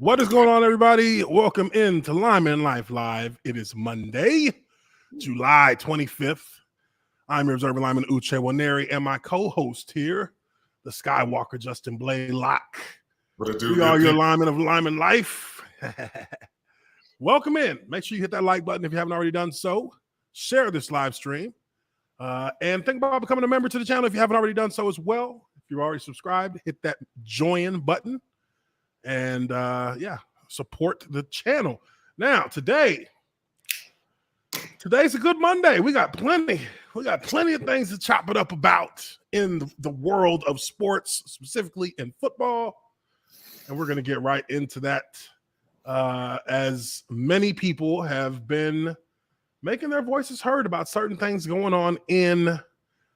What is going on, everybody? Welcome in to Lineman Life Live. It is Monday, July 25th. I'm your observer lineman, Uche Nwaneri, and my co-host here, the Skywalker, Justin Blaylock. We are your linemen of Lineman Life. Welcome in. Make sure you hit that like button if you haven't already done so. Share this live stream. And think about becoming a member to the channel if you haven't already done so as well. If you're already subscribed, hit that join button. And support the channel. Now, today's a good Monday. We got plenty of things to chop it up about in the world of sports, specifically in football. And we're going to get right into that as many people have been making their voices heard about certain things going on in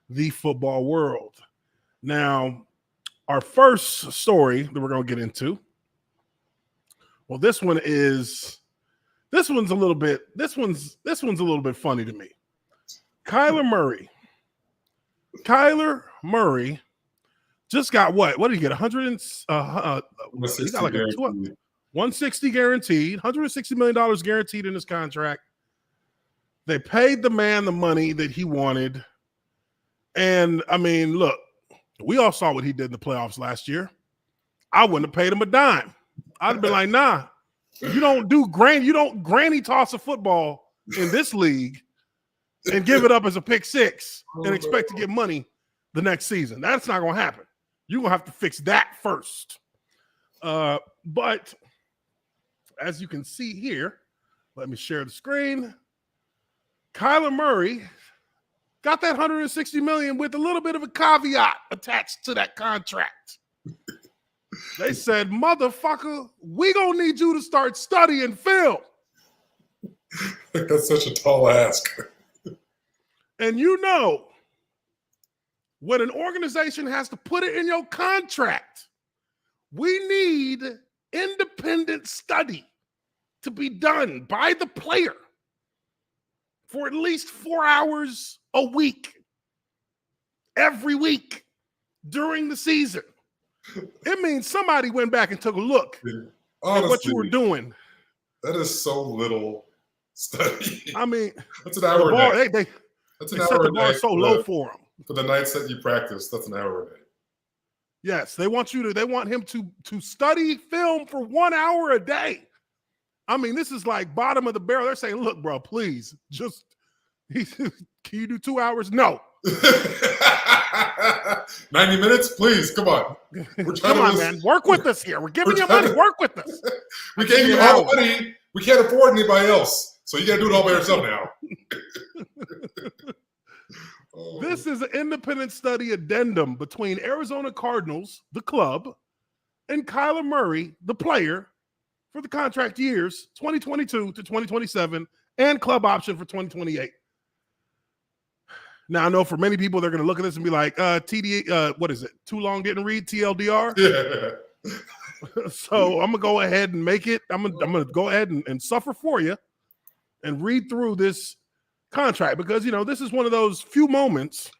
the football world. Now, our first story that we're going to get into, well, this one's a little bit funny to me. Kyler Murray just got what did he get? 160 he got like 160 guaranteed, $160 million guaranteed in his contract. They paid the man the money that he wanted. And I mean, look, we all saw what he did in the playoffs last year. I wouldn't have paid him a dime. I'd have been like, nah, you don't granny toss a football in this league and give it up as a pick six and expect to get money the next season. That's not going to happen. You're going to have to fix that first. But as you can see here, let me share the screen. Kyler Murray got that $160 million with a little bit of a caveat attached to that contract. They said, motherfucker, we gonna need you to start studying film. That's such a tall ask. And you know, when an organization has to put it in your contract, we need independent study to be done by the player for at least 4 hours a week, every week during the season. It means somebody went back and took a look at what you were doing. That is so little study. I mean, that's an hour a day. They set the bar so low for him. For the nights that you practice, that's an hour a day. Yes, they want him to study film for 1 hour a day. I mean, this is like bottom of the barrel. They're saying, look, bro, please, can you do 2 hours? No. 90 minutes, please. Come on. Come on, man. Work with us here. We're giving you money. Work with us. We gave you all the money. We can't afford anybody else. So you got to do it all by yourself now. This is an independent study addendum between Arizona Cardinals, the club, and Kyler Murray, the player, for the contract years 2022 to 2027 and club option for 2028. Now, I know for many people, they're going to look at this and be like, what is it? Too long didn't read, TLDR? Yeah. So I'm going to go ahead and make it. I'm going to go ahead and suffer for you and read through this contract because, this is one of those few moments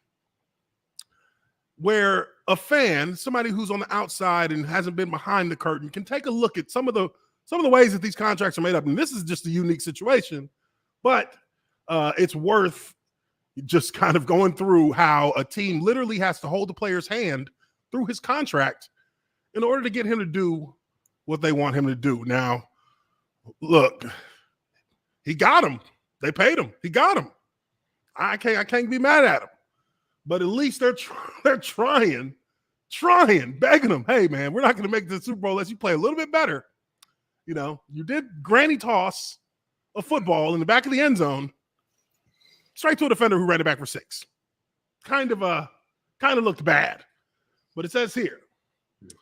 where a fan, somebody who's on the outside and hasn't been behind the curtain, can take a look at some of the ways that these contracts are made up. And this is just a unique situation, but it's worth just kind of going through how a team literally has to hold the player's hand through his contract in order to get him to do what they want him to do. Now, look, he got him. They paid him. He got him. I can't be mad at him. But at least they're trying, begging him, hey, man, we're not going to make the Super Bowl unless you play a little bit better. You did granny toss a football in the back of the end zone straight to a defender who ran it back for 6. Kind of looked bad. But it says here.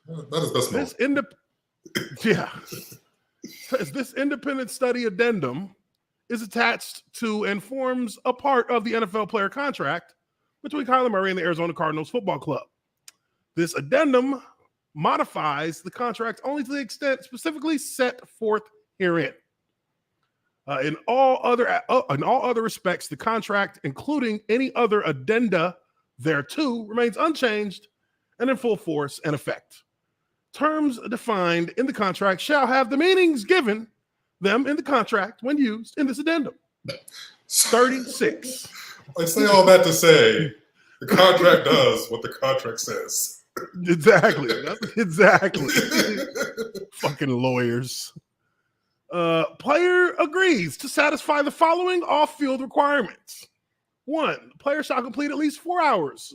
That is best this independent study addendum is attached to and forms a part of the NFL player contract between Kyler Murray and the Arizona Cardinals Football Club. This addendum modifies the contract only to the extent specifically set forth herein. In all other respects, the contract, including any other addenda thereto, remains unchanged and in full force and effect. terms defined in the contract shall have the meanings given them in the contract when used in this addendum. 36. I say all that to say the contract does what the contract says. Exactly. Exactly. Fucking lawyers. Player agrees to satisfy the following off-field requirements. 1, the player shall complete at least 4 hours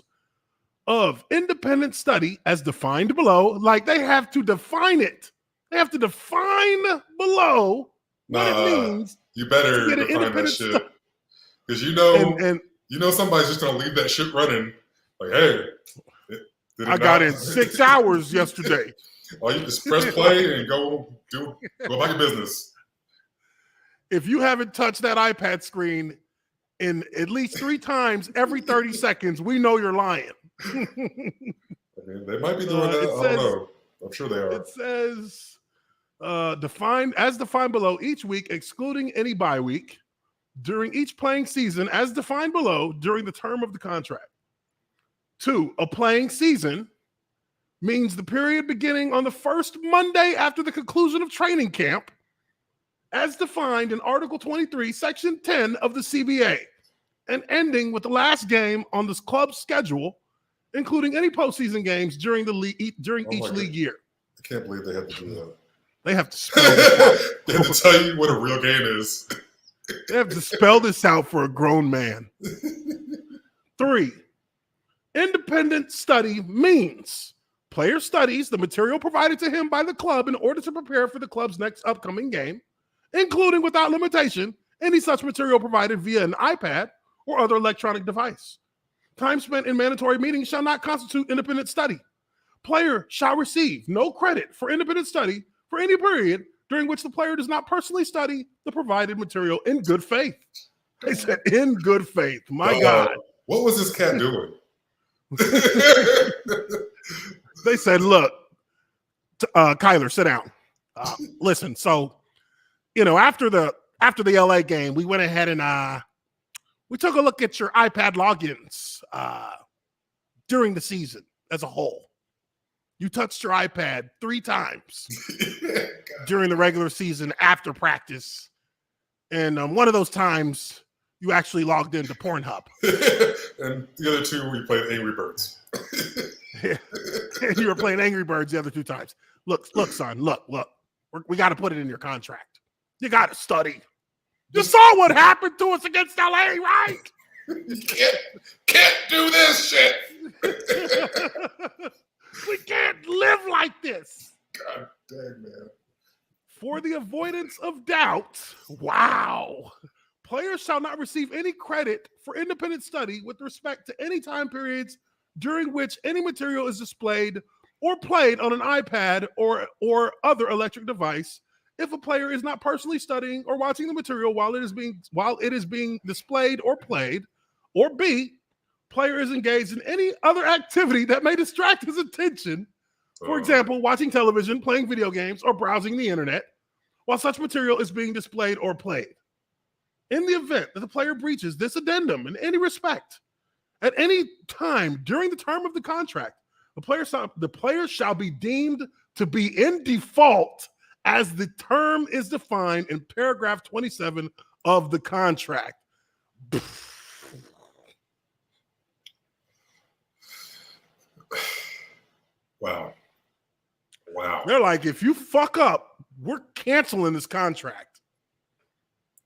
of independent study as defined below. Like, they have to define it. They have to define below what it means. You better define that shit. Because you know somebody's just going to leave that shit running. Like, hey. I got in 6 hours yesterday. Oh, you just press play and go about your business. If you haven't touched that iPad screen in at least 3 times every 30 seconds, we know you're lying. I mean, they might be doing that. I don't know. I'm sure they are. It says defined below each week, excluding any bye week, during each playing season as defined below during the term of the contract. 2, a playing season means the period beginning on the first Monday after the conclusion of training camp, as defined in Article 23, Section 10 of the CBA, and ending with the last game on this club's schedule, including any postseason games during each league year. I can't believe they have to do that. They have to spell this out. They have to tell you what a real game is. They have to spell this out for a grown man. 3, independent study means player studies the material provided to him by the club in order to prepare for the club's next upcoming game, including without limitation any such material provided via an iPad or other electronic device. Time spent in mandatory meetings shall not constitute independent study. Player shall receive no credit for independent study for any period during which the player does not personally study the provided material in good faith. They said in good faith. My God. What was this cat doing? They said, look, Kyler, sit down. Listen, so, after the LA game, we went ahead and we took a look at your iPad logins during the season as a whole. You touched your iPad 3 times during the regular season after practice. And one of those times, you actually logged into Pornhub. And the other 2, we played Angry Birds. Yeah. And you were playing Angry Birds the other 2 times. Look, son, look. We got to put it in your contract. You got to study. You saw what happened to us against LA, right? You can't do this shit. We can't live like this. God dang, man. For the avoidance of doubt, wow. Players shall not receive any credit for independent study with respect to any time periods during which any material is displayed or played on an iPad or other electric device if a player is not personally studying or watching the material while it is being displayed or played, or B, player is engaged in any other activity that may distract his attention, for example, watching television, playing video games, or browsing the internet while such material is being displayed or played. In the event that the player breaches this addendum in any respect, at any time during the term of the contract, the player shall be deemed to be in default as the term is defined in paragraph 27 of the contract. Wow. They're like, if you fuck up, we're canceling this contract.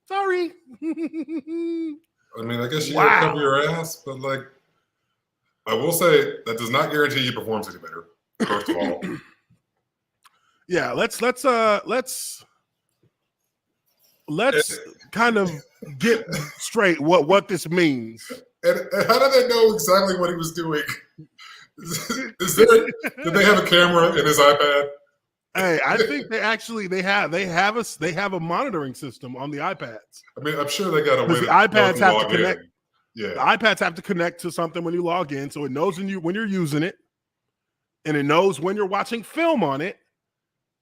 Sorry. I mean, I guess you gotta cover your ass, but like, I will say that does not guarantee you performs any better. First of all, yeah. Let's kind of get straight what this means. And how do they know exactly what he was doing? Did they have a camera in his iPad? Hey, I think they have a monitoring system on the iPads. I mean, I'm sure they got a way. The iPads have to connect. Yeah, the iPads have to connect to something when you log in, so it knows when you're using it, and it knows when you're watching film on it.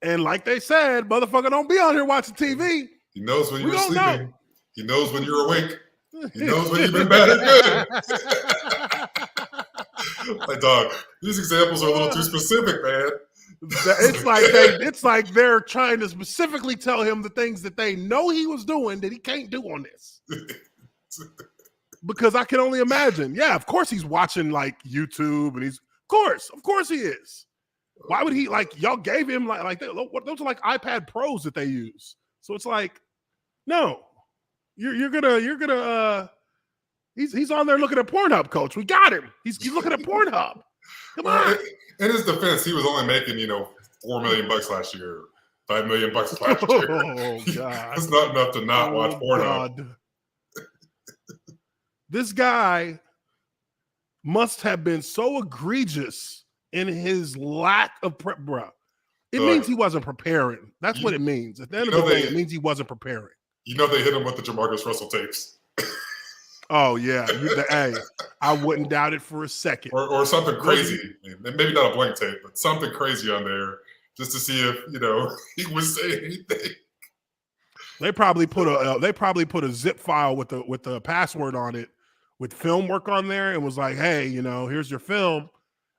And like they said, motherfucker, don't be on here watching TV. He knows when you're sleeping. He knows when you're awake. He knows when you've been bad and good. Like, dog, these examples are a little too specific, man. It's like they're trying to specifically tell him the things that they know he was doing that he can't do on this. Because I can only imagine. Yeah, of course he's watching like YouTube, and of course he is. Why would he y'all gave him those are like iPad Pros that they use. So it's like, no, you're gonna he's on there looking at Pornhub, coach. We got him. He's looking at Pornhub. Come on. In his defense, he was only making, $4 million last year, $5 million last year. Oh God. It's not enough to not watch Pornhub. God. This guy must have been so egregious in his lack of prep, bro. It means he wasn't preparing. That's what it means. At the end of the day, it means he wasn't preparing. They hit him with the Jamarcus Russell tapes. Oh, yeah. Hey, I wouldn't doubt it for a second. Or something crazy. Maybe not a blank tape, but something crazy on there just to see if, he was saying anything. They probably put a zip file with the password on it with film work on there and was like, hey, here's your film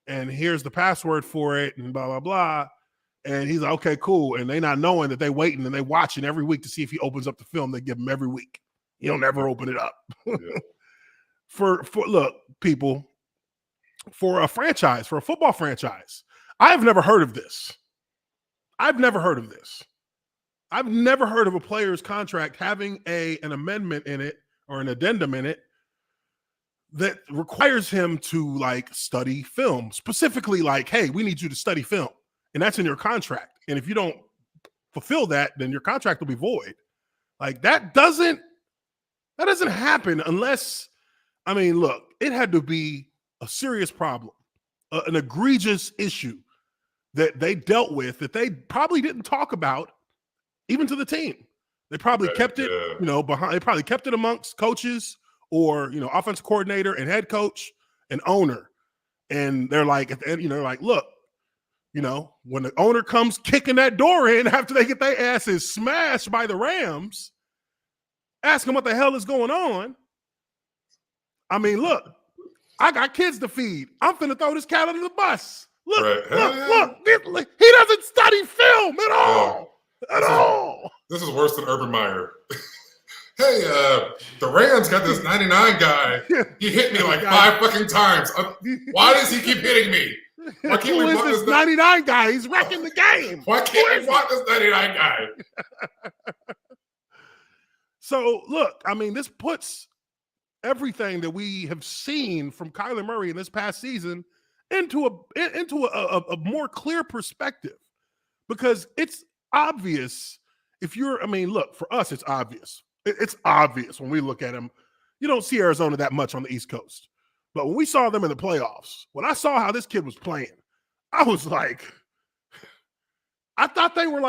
and here's the password for it and blah, blah, blah. And he's like, okay, cool. And they not knowing that they waiting and they watching every week to see if he opens up the film. They give him every week. He'll never open it up. Yeah. For look, people, for a football franchise, I've never heard of this. I've never heard of a player's contract having an amendment in it or an addendum in it that requires him to study film, specifically hey, we need you to study film. And that's in your contract. And if you don't fulfill that, then your contract will be void. That doesn't happen unless, look, it had to be a serious problem, an egregious issue that they dealt with that they probably didn't talk about even to the team. They probably kept it, behind. They probably kept it amongst coaches or, offensive coordinator and head coach and owner. And they're at the end, look, when the owner comes kicking that door in after they get their asses smashed by the Rams, ask them what the hell is going on. Look, I got kids to feed. I'm finna throw this cat under the bus. Look, look, he doesn't study film at all. This is worse than Urban Meyer. Hey, the Rams got this 99 guy. He hit me 5 fucking times. Why does he keep hitting me? Why can't we block this 99 guy? He's wrecking the game. Why can't we block this 99 guy? So, look, this puts everything that we have seen from Kyler Murray in this past season into a more clear perspective, because it's obvious if you're, look, for us, it's obvious. It's obvious when we look at him. You don't see Arizona that much on the East Coast. But when we saw them in the playoffs, when I saw how this kid was playing, I was like, I thought they were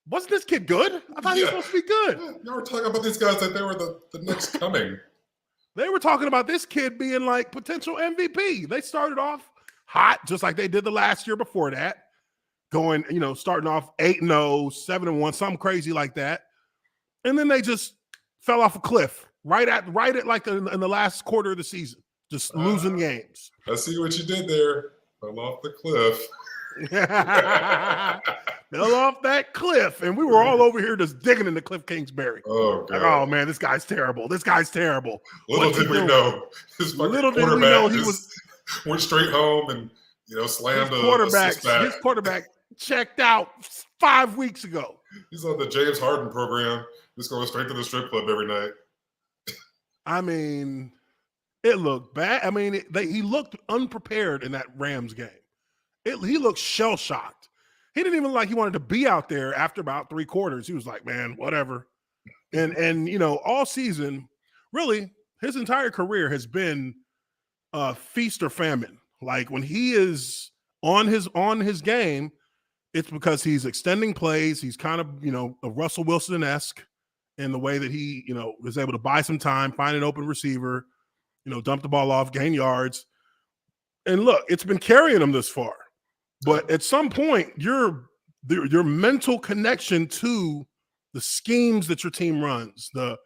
wasn't this kid good? I thought he was supposed to be good. You were talking about these guys like they were the next coming. They were talking about this kid being potential MVP. They started off hot, just like they did the last year before that, going, starting off 8-0, 7-1, something crazy like that. And then they just fell off a cliff right at in the last quarter of the season, just losing games. I see what you did there. Fell off the cliff. Fell off that cliff, and we were all over here just digging into Cliff Kingsbury. Oh, God. Oh man, this guy's terrible. Little did we know his quarterback went straight home and slammed his quarterback checked out 5 weeks ago. He's on the James Harden program. Just going straight to the strip club every night. It looked bad. He looked unprepared in that Rams game. He looked shell-shocked. He didn't even he wanted to be out there after about 3 quarters. He was like, man, whatever. And all season, really, his entire career has been feast or famine. When he is on his game, it's because he's extending plays. He's kind of, a Russell Wilson-esque in the way that he, was able to buy some time, find an open receiver, dump the ball off, gain yards. And look, it's been carrying him this far. But at some point, your mental connection to the schemes that your team runs, the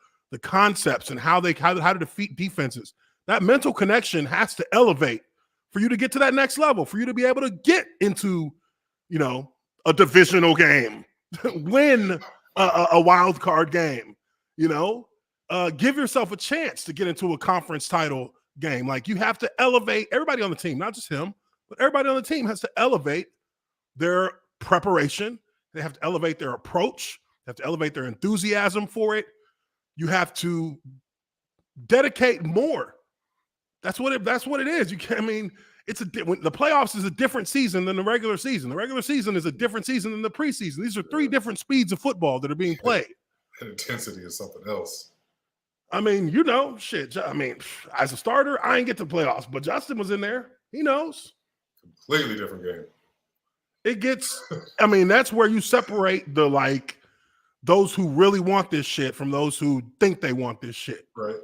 concepts and how to defeat defenses, that mental connection has to elevate for you to get to that next level, for you to be able to get into, you know, a divisional game, win a wild card game, you know, give yourself a chance to get into a conference title game. Like, you have to elevate everybody on the team, not just him, but everybody on the team has to elevate their preparation. They have to elevate their approach. They have to elevate their enthusiasm for it. You have to dedicate more. That's what it is. You can't, I mean, the playoffs is a different season than the regular season. The regular season is a different season than the preseason. These are 3 different speeds of football that are being played. And intensity is something else. I mean, you know, shit. I mean, as a starter, I ain't get to the playoffs, but Justin was in there. He knows. Completely different game. It gets, I mean, that's where you separate the, like, those who really want this shit from those who think they want this shit. Right.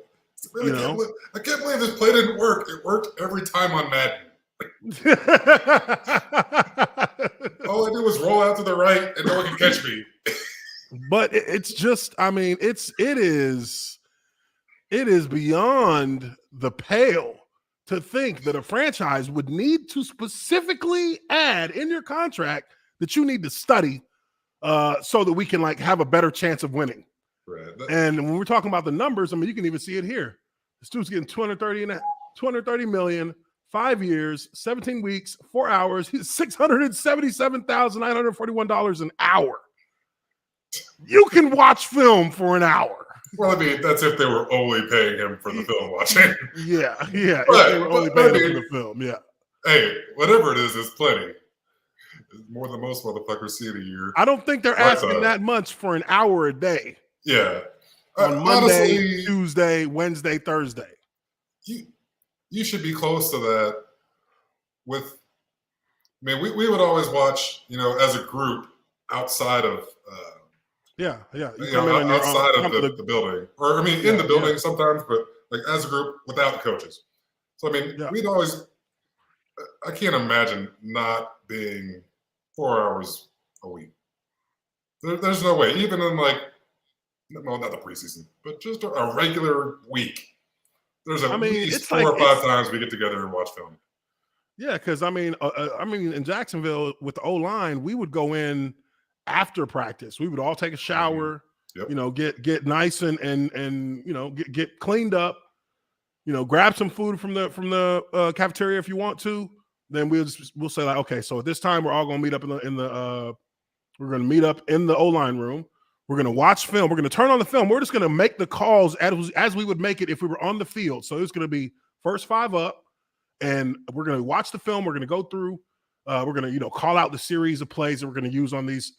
I can't believe this play didn't work. It worked every time on Madden. All I did was roll out to the right and no one can catch me. But it's just, I mean, it is beyond the pale to think that a franchise would need to specifically add in your contract that you need to study so that we can, like, have a better chance of winning. Right. And when we're talking about the numbers, I mean, you can even see it here. This dude's getting $230 million, 5 years, 17 weeks, 4 hours. He's $677,941 an hour. You can watch film for an hour. Well, I mean, that's if they were only paying him for the film watching. Yeah. But, if they were only paying him for the film, yeah. Hey, whatever it is, it's plenty. It's more than most motherfuckers see in a year. I don't think they're asking that much for an hour a day. Yeah. On Monday, honestly, Tuesday, Wednesday, Thursday. You should be close to that with, I mean, we would always watch, you know, as a group outside of outside of the building. Or, I mean, in the building sometimes, but like as a group without the coaches. So, I mean, we'd always, I can't imagine not being 4 hours a week. There's no way, even in like, well, not the preseason, but just a regular week. There's at least 4 or 5 times we get together and watch film. Yeah, because I mean, in Jacksonville with the O-line, we would go in after practice. We would all take a shower, you know, get nice and you know, get cleaned up, you know, grab some food from the cafeteria if you want to. Then we'll say, like, okay, so at this time we're all gonna meet up we're gonna meet up in the O-line room. We're going to watch film. We're going to turn on the film. We're just going to make the calls as we would make it if we were on the field. So it's going to be first 5 up, and we're going to watch the film. We're going to go through. We're going to, you know, call out the series of plays that we're going to use on these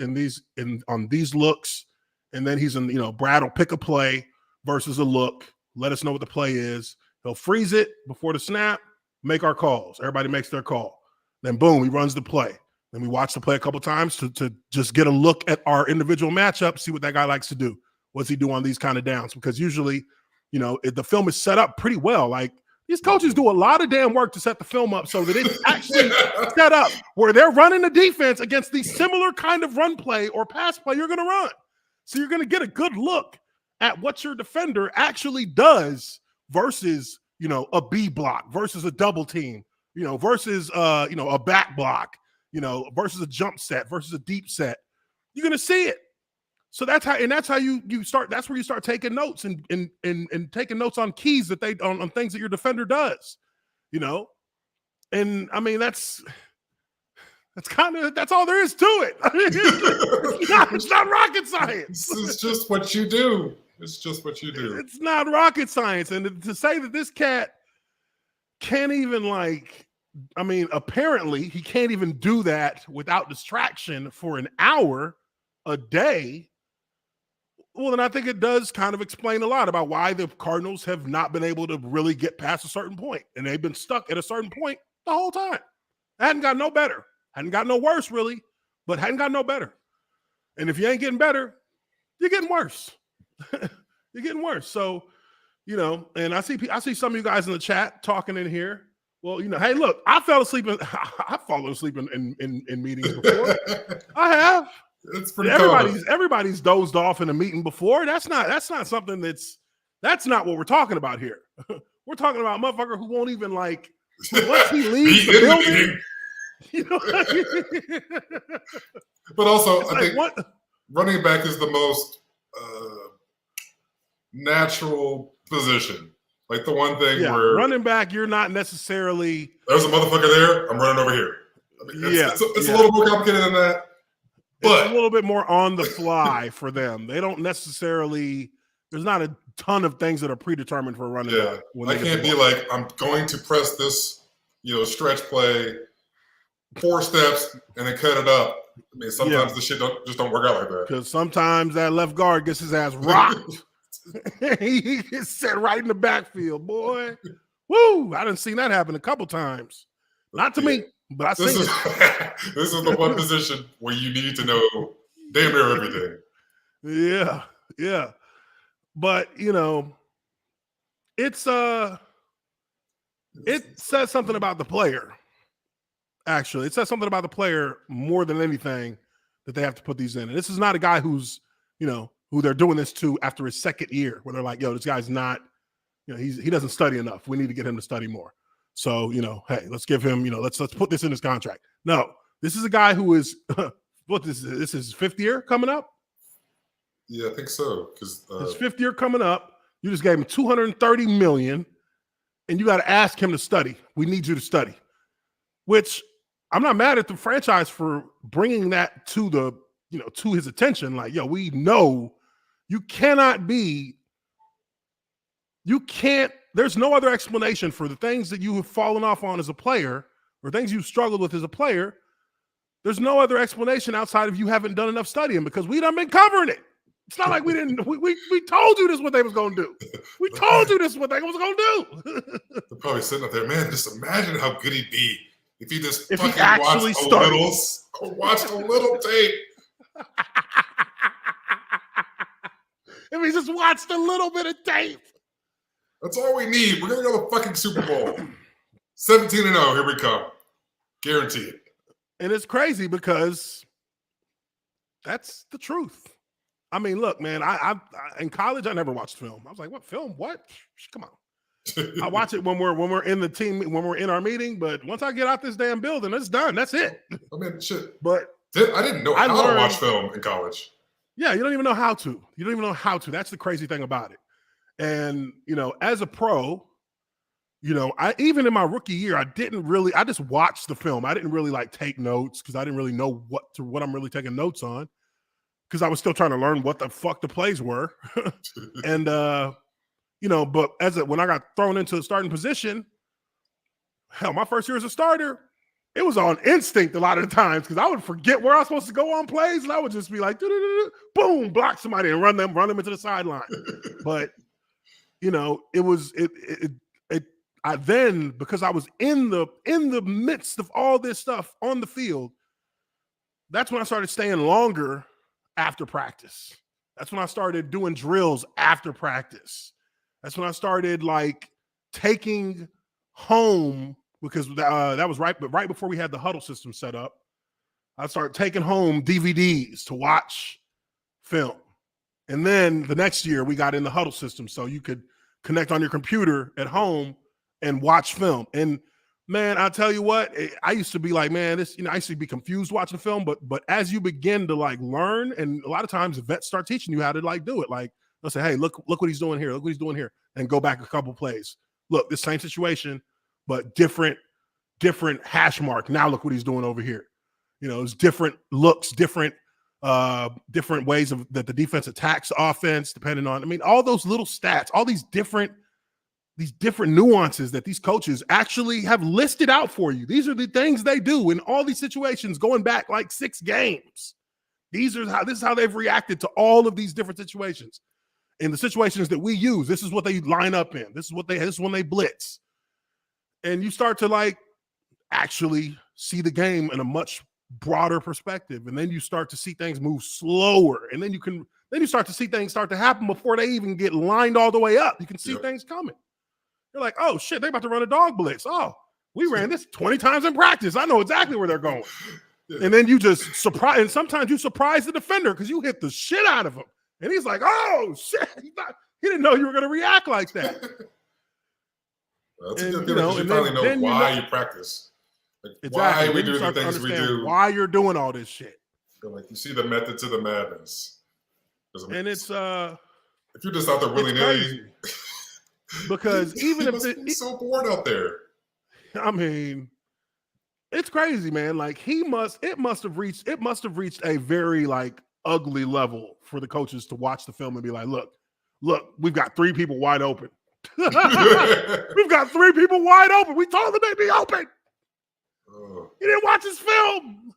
looks. And then Brad will pick a play versus a look. Let us know what the play is. He'll freeze it before the snap. Make our calls. Everybody makes their call. Then boom, he runs the play. Then we watch the play a couple times to just get a look at our individual matchup, see what that guy likes to do. What's he do on these kind of downs? Because usually, you know, the film is set up pretty well. Like, these coaches do a lot of damn work to set the film up so that it's actually set up where they're running the defense against the similar kind of run play or pass play you're going to run. So you're going to get a good look at what your defender actually does versus, you know, a B block versus a double team, you know, versus, you know, a back block. You know, versus a jump set, versus a deep set, you're gonna see it. So that's how you start. That's where you start taking notes and taking notes on keys that on things that your defender does. You know, and I mean that's all there is to it. I mean, it's not rocket science. It's just what you do. It's just what you do. It's not rocket science, and to say that this cat can't even, like, I mean, apparently he can't even do that without distraction for an hour a day. Well, then I think it does kind of explain a lot about why the Cardinals have not been able to really get past a certain point. And they've been stuck at a certain point the whole time. Hadn't got no better. Hadn't got no worse, really, but hadn't got no better. And if you ain't getting better, you're getting worse. You're getting worse. So, you know, and I see some of you guys in the chat talking in here. Well, you know, hey, look, I've fallen asleep in meetings before. I have. It's pretty everybody's dozed off in a meeting before. That's not something that's not what we're talking about here. We're talking about a motherfucker who won't even, like, Once he leaves the building, you know. But also, I think running back is the most natural position. Like the one thing where running back, you're not necessarily. There's a motherfucker there. I'm running over here. I mean, it's a little more complicated than that. But it's a little bit more on the fly for them. They don't necessarily. There's not a ton of things that are predetermined for running back. I can't be like, I'm going to press this, stretch play, 4 steps, and then cut it up. I mean, sometimes the shit just don't work out like that. Because sometimes that left guard gets his ass rocked. He gets set right in the backfield, boy. Woo! I done seen that happen a couple times. Not to me, but I seen it. This is the one position where you need to know damn near everything. Yeah. But it says something about the player. Actually, it says something about the player more than anything that they have to put these in. And this is not a guy who's, who they're doing this to after his second year, where they're like, yo, this guy's not, he doesn't study enough. We need to get him to study more. So, hey, let's give him, let's put this in his contract. No, this is a guy who is, this is his 5th year coming up? Yeah, I think so. Because his 5th year coming up, you just gave him $230 million, and you got to ask him to study. We need you to study, which I'm not mad at the franchise for bringing that to the, to his attention. Like, yo, we know you cannot be, there's no other explanation for the things that you have fallen off on as a player or things you've struggled with as a player. There's no other explanation outside of you haven't done enough studying, because we done been covering it. It's not like we didn't. We told you this is what they was gonna do. We told you this is what they was gonna do. They're probably sitting up there, man. Just imagine how good he'd be if he just if he actually watched a little tape. If he just watched a little bit of tape. That's all we need. We're gonna go to the fucking Super Bowl. 17-0. Here we come. Guaranteed. And it's crazy because that's the truth. I mean, look, man, I in college, I never watched film. I was like, what film? What? Come on. I watch it when we're in the team, when we're in our meeting, but once I get out this damn building, it's done. That's it. I mean, shit. But I didn't know how to watch film in college. Yeah, you don't even know how to. You don't even know how to. That's the crazy thing about it. And, as a pro, even in my rookie year, I just watched the film. I didn't really take notes because I didn't really know what I'm really taking notes on, because I was still trying to learn what the fuck the plays were. And, but when I got thrown into the starting position, hell, my first year as a starter, it was on instinct a lot of the times, because I would forget where I was supposed to go on plays, and I would just be like, boom, block somebody and run them into the sideline. But, I then, because I was in the midst of all this stuff on the field, that's when I started staying longer after practice. That's when I started doing drills after practice. That's when I started taking home, because that was right before we had the huddle system set up. I started taking home DVDs to watch film. And then the next year we got in the huddle system, so you could connect on your computer at home and watch film. And man, I'll tell you what, I used to be like, man, this, I used to be confused watching film, but as you begin to learn, and a lot of times vets start teaching you how to do it. They'll say, hey, look what he's doing here. Look what he's doing here. And go back a couple plays. Look, the same situation, but different hash mark. Now look what he's doing over here. It's different looks, different ways that the defense attacks offense, depending on, all those little stats, all these different nuances that these coaches actually have listed out for you. These are the things they do in all these situations going back 6 games. This is how they've reacted to all of these different situations. In the situations that we use, this is what they line up in. This is when they blitz. And you start to actually see the game in a much broader perspective. And then you start to see things move slower. And then you start to see things start to happen before they even get lined all the way up. You can see things coming. You're like, oh shit, they're about to run a dog blitz. Oh, we ran this 20 times in practice. I know exactly where they're going. And then you just surprise, and sometimes you surprise the defender because you hit the shit out of him. And he's like, oh shit, he didn't know you were going to react like that. That's a good feeling because you finally know why you practice. Like exactly. Why we do the things we do. Why you're doing all this shit. Like you see the method to the madness. And it's if you're just out there willy-nilly. Because even if it's so bored out there. I mean, it's crazy, man. Like it must have reached a very like ugly level for the coaches to watch the film and be like, look, we've got 3 people wide open. We've got 3 people wide open. We told them they'd be open. He didn't watch his film.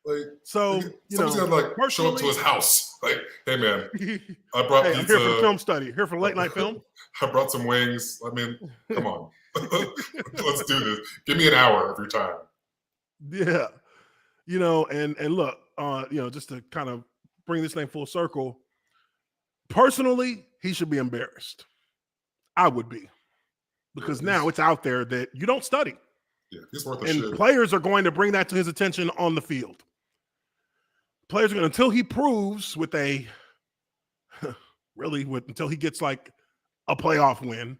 Like, so someone's gonna like show up to his house. Like, hey man, I brought I'm here for film study. Here for late night film. I brought some wings. I mean, come on. Let's do this. Give me an hour of your time. Yeah. And look, just to kind of bring this thing full circle, personally, he should be embarrassed. I would be. Because now it's out there that you don't study. Yeah, he's worth a and shit. Players are going to bring that to his attention on the field. Players are going until he proves until he gets like a playoff win,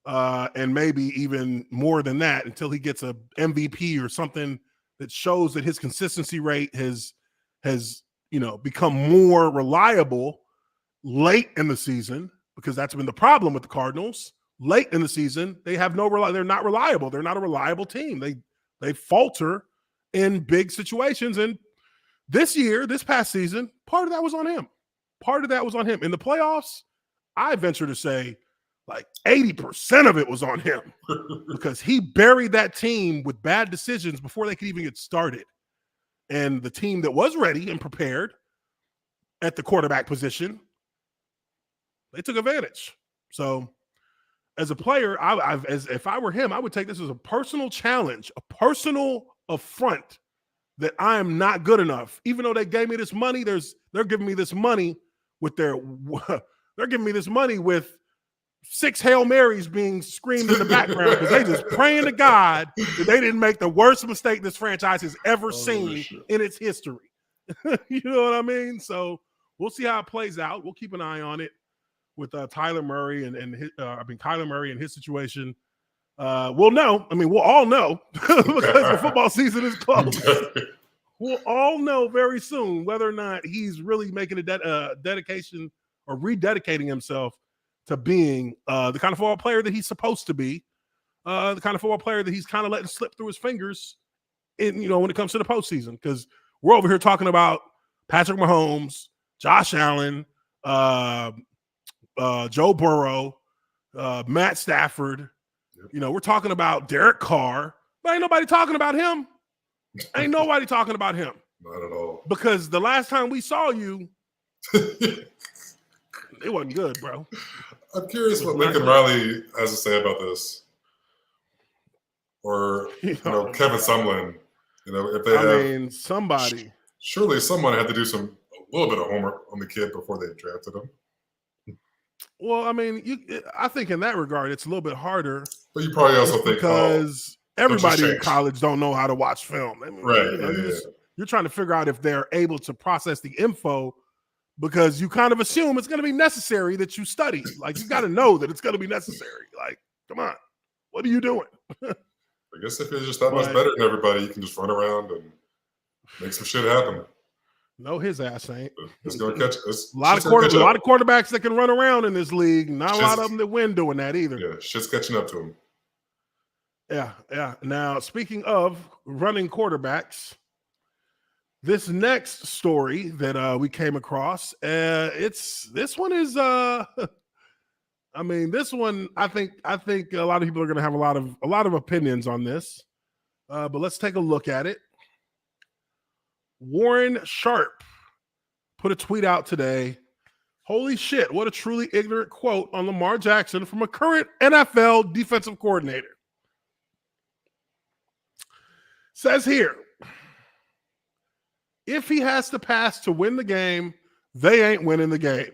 and maybe even more than that, until he gets a MVP or something that shows that his consistency rate has become more reliable late in the season, because that's been the problem with the Cardinals. Late in the season, they're not reliable. They're not a reliable team. They falter in big situations. And this past season, part of that was on him. In the playoffs, I venture to say like 80% of it was on him because he buried that team with bad decisions before they could even get started. And the team that was ready and prepared at the quarterback position, they took advantage. So as a player, if I were him, I would take this as a personal challenge, a personal affront that I am not good enough. Even though they gave me this money, they're giving me this money with they're giving me this money with 6 Hail Marys being screamed in the background because they just praying to God that they didn't make the worst mistake this franchise has ever seen in its history. You know what I mean? So we'll see how it plays out. We'll keep an eye on it with Kyler Murray Kyler Murray and his situation. We'll know. I mean, we'll all know because the football season is close. We'll all know very soon whether or not he's really making a dedication or rededicating himself to being the kind of football player that he's supposed to be, the kind of football player that he's kind of letting slip through his fingers when it comes to the postseason. Because we're over here talking about Patrick Mahomes, Josh Allen, Joe Burrow, Matt Stafford. We're talking about Derek Carr, but ain't nobody talking about him. Ain't nobody talking about him. Not at all. Because the last time we saw you, it wasn't good, bro. I'm curious what Lincoln Riley has to say about this. Or, Kevin Sumlin. If they somebody. Surely someone had to do a little bit of homework on the kid before they drafted him. Well, I think in that regard, it's a little bit harder. But you probably also think because everybody in college don't know how to watch film. Right. You're trying to figure out if they're able to process the info because you kind of assume it's going to be necessary that you study. Like, you got to know that it's going to be necessary. Like, come on, what are you doing? I guess if you're just that much better than everybody, you can just run around and make some shit happen. No, his ass ain't. It's going to catch a lot of quarterbacks that can run around in this league. Not a lot of them that win doing that either. Yeah, shit's catching up to him. Yeah. Now, speaking of running quarterbacks, this next story that we came across, this one is this one I think a lot of people are going to have a lot of opinions on this. But let's take a look at it. Warren Sharp put a tweet out today. Holy shit, what a truly ignorant quote on Lamar Jackson from a current NFL defensive coordinator. Says here, if he has to pass to win the game, they ain't winning the game.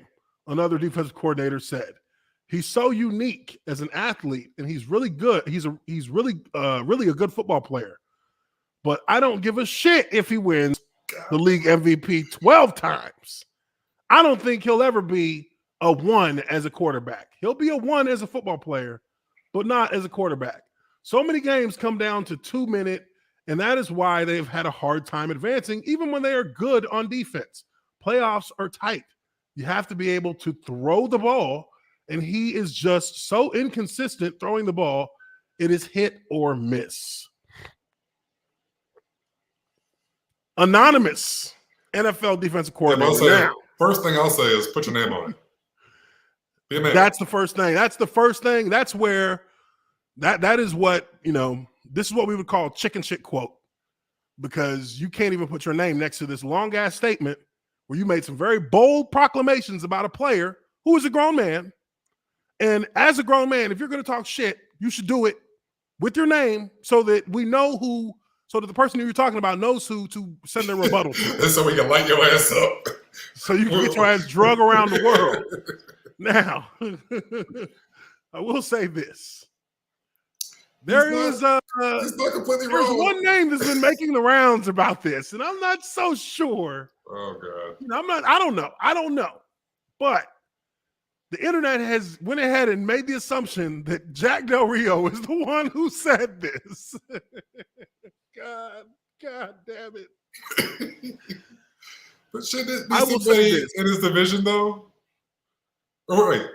Another defensive coordinator said. He's so unique as an athlete, and he's really good. He's really a good football player. But I don't give a shit if he wins the league MVP 12 times. I don't think he'll ever be a 1 as a quarterback. He'll be a 1 as a football player, but not as a quarterback. So many games come down to 2 minute, and that is why they've had a hard time advancing, even when they are good on defense. Playoffs are tight. You have to be able to throw the ball, and he is just so inconsistent throwing the ball. It is hit or miss. Anonymous NFL defensive coordinator. First thing I'll say is put your name on it. Be a man. That's the first thing. That's the first thing. That's where that is what, this is what we would call chicken shit quote, because you can't even put your name next to this long ass statement where you made some very bold proclamations about a player who is a grown man. And as a grown man, if you're going to talk shit, you should do it with your name so that we know who, so that the person who you're talking about knows who to send their rebuttal to. So we can light your ass up. So you can get your ass drug around the world. Now, I will say this. There's not completely wrong. one name that's been making the rounds about this, and I'm not so sure. Oh God. I don't know. But the internet has went ahead and made the assumption that Jack Del Rio is the one who said this. God damn it. But shouldn't it be somebody in his division though? Oh, wait.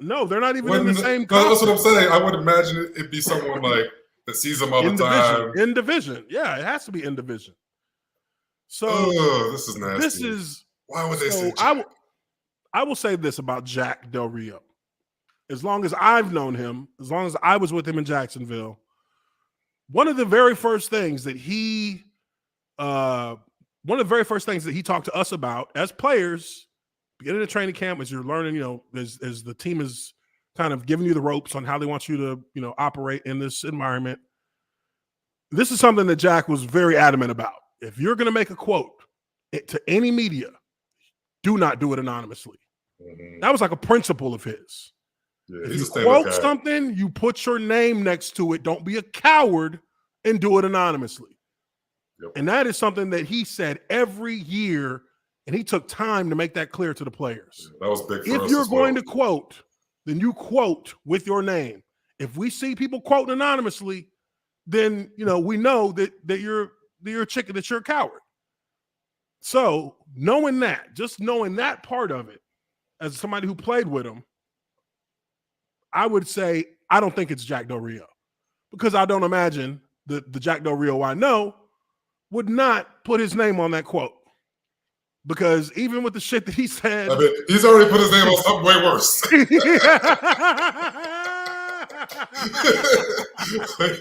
No, they're not even in the same conference. That's what I'm saying. I would imagine it'd be someone like that sees them all the time. In division. Yeah, it has to be in division. So this is nasty. Why would they say Jack? I will say this about Jack Del Rio. As long as I've known him, as long as I was with him in Jacksonville, one of the very first things that he talked to us about as players, beginning of training camp, as you're learning, as the team is kind of giving you the ropes on how they want you to, operate in this environment. This is something that Jack was very adamant about. If you're going to make a quote to any media, do not do it anonymously. Mm-hmm. That was like a principle of his. Yeah, if you quote something, you put your name next to it. Don't be a coward and do it anonymously. Yep. And that is something that he said every year, and he took time to make that clear to the players. Yeah, that was big for us. If you're going to quote, then you quote with your name. If we see people quoting anonymously, then we know that you're a chicken, that you're a coward. So knowing that part of it, as somebody who played with him, I would say I don't think it's Jack Del Rio, because I don't imagine the Jack Del Rio I know would not put his name on that quote. Because even with the shit that he said, I mean, he's already put his name on something way worse.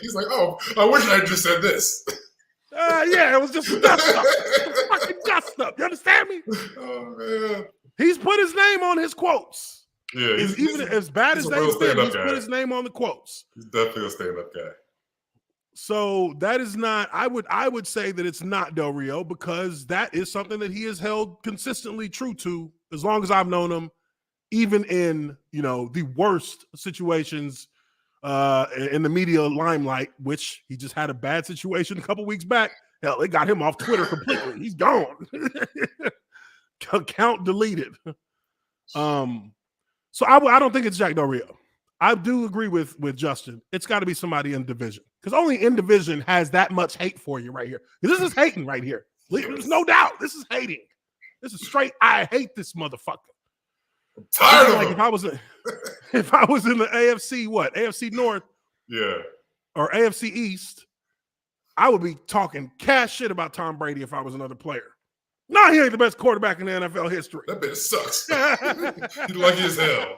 He's like, oh, I wish I had just said this. Yeah, it was just dust up. Fucking dust up. You understand me? Oh man, he's put his name on his quotes. Yeah, even as bad as they've been, he's put his name on the quotes. He's definitely a stand-up guy. So that is not. I would say that it's not Del Rio, because that is something that he has held consistently true to as long as I've known him, even in the worst situations in the media limelight, which he just had a bad situation a couple weeks back. Hell, they got him off Twitter completely. He's gone. Account deleted. So I don't think it's Jack Del Rio. I do agree with Justin. It's got to be somebody in division, because only in division has that much hate for you right here. This is hating right here. There's no doubt. This is hating. This is straight. I hate this motherfucker. I'm tired of him. If I was in the AFC, AFC North, yeah, or AFC East, I would be talking cash shit about Tom Brady if I was another player. No, he ain't the best quarterback in the NFL history. That bitch sucks. He's lucky as hell.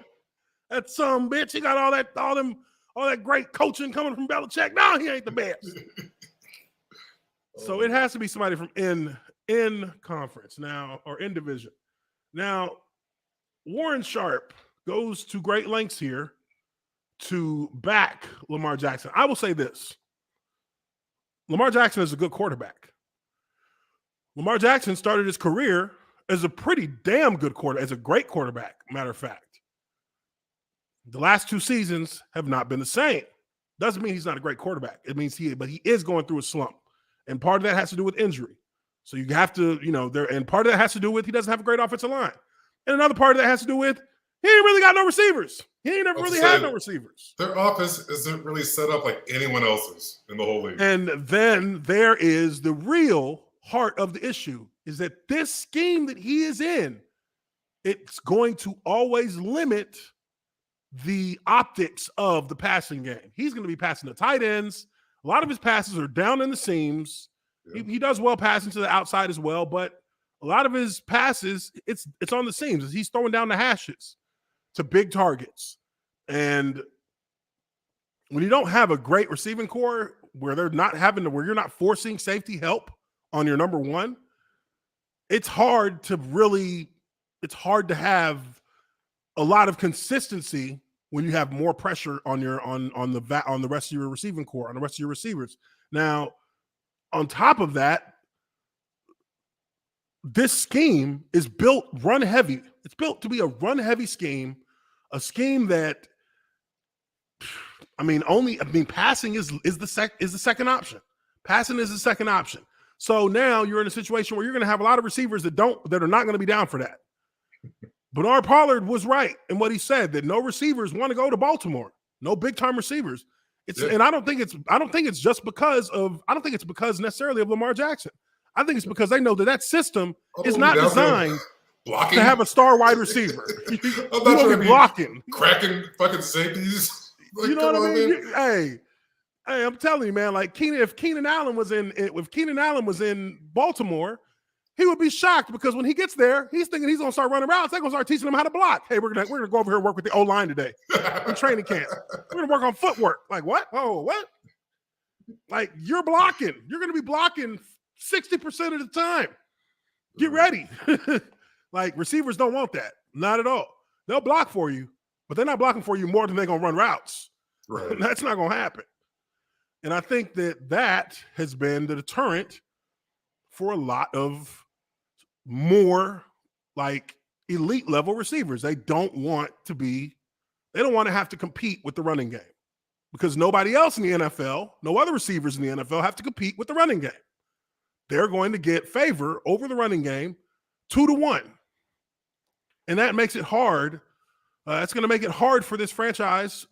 That some bitch, he got all that great coaching coming from Belichick. No, he ain't the best. So it has to be somebody from in conference now, or in division. Now, Warren Sharp goes to great lengths here to back Lamar Jackson. I will say this. Lamar Jackson is a good quarterback. Lamar Jackson started his career as a pretty damn good quarterback, as a great quarterback, matter of fact. The last 2 seasons have not been the same. Doesn't mean he's not a great quarterback. It means he is going through a slump. And part of that has to do with injury. So you have to, and part of that has to do with he doesn't have a great offensive line. And another part of that has to do with he ain't really got no receivers. He ain't never really had no receivers. Their offense isn't really set up like anyone else's in the whole league. And then there is the real heart of the issue is that this scheme that he is in, it's going to always limit the optics of the passing game. He's going to be passing the tight ends. A lot of his passes are down in the seams. Yeah. He does well passing to the outside as well, but a lot of his passes, it's on the seams. He's throwing down the hashes to big targets. And when you don't have a great receiving core where you're not forcing safety help on your number one, it's hard to have a lot of consistency when you have more pressure on the rest of your receiving core, on the rest of your receivers. Now, on top of that, this scheme is built run heavy. It's built to be a run heavy scheme, a scheme that, passing is the second option. Passing is the second option. So now you're in a situation where you're going to have a lot of receivers that are not going to be down for that. Bernard Pollard was right in what he said, that no receivers want to go to Baltimore. No big time receivers. And I don't think it's because necessarily of Lamar Jackson. I think it's because they know that system is not designed to have a star wide receiver. You won't be blocking, cracking fucking safeties. Like, you know what I mean? Hey, I'm telling you, man. Like if Keenan Allen was in Baltimore, he would be shocked because when he gets there, he's thinking he's gonna start running routes. They're gonna start teaching him how to block. Hey, we're gonna go over here and work with the O-line today in training camp. We're gonna work on footwork. Like what? Oh, what? Like you're blocking. You're gonna be blocking 60% of the time. Get ready. Like receivers don't want that. Not at all. They'll block for you, but they're not blocking for you more than they're gonna run routes. Right. That's not gonna happen. And I think that has been the deterrent for a lot of more like elite level receivers. They don't want to have to compete with the running game because nobody else in the NFL, no other receivers in the NFL have to compete with the running game. They're going to get favor over the running game 2-1. And that makes it hard. It's going to make it hard for this franchise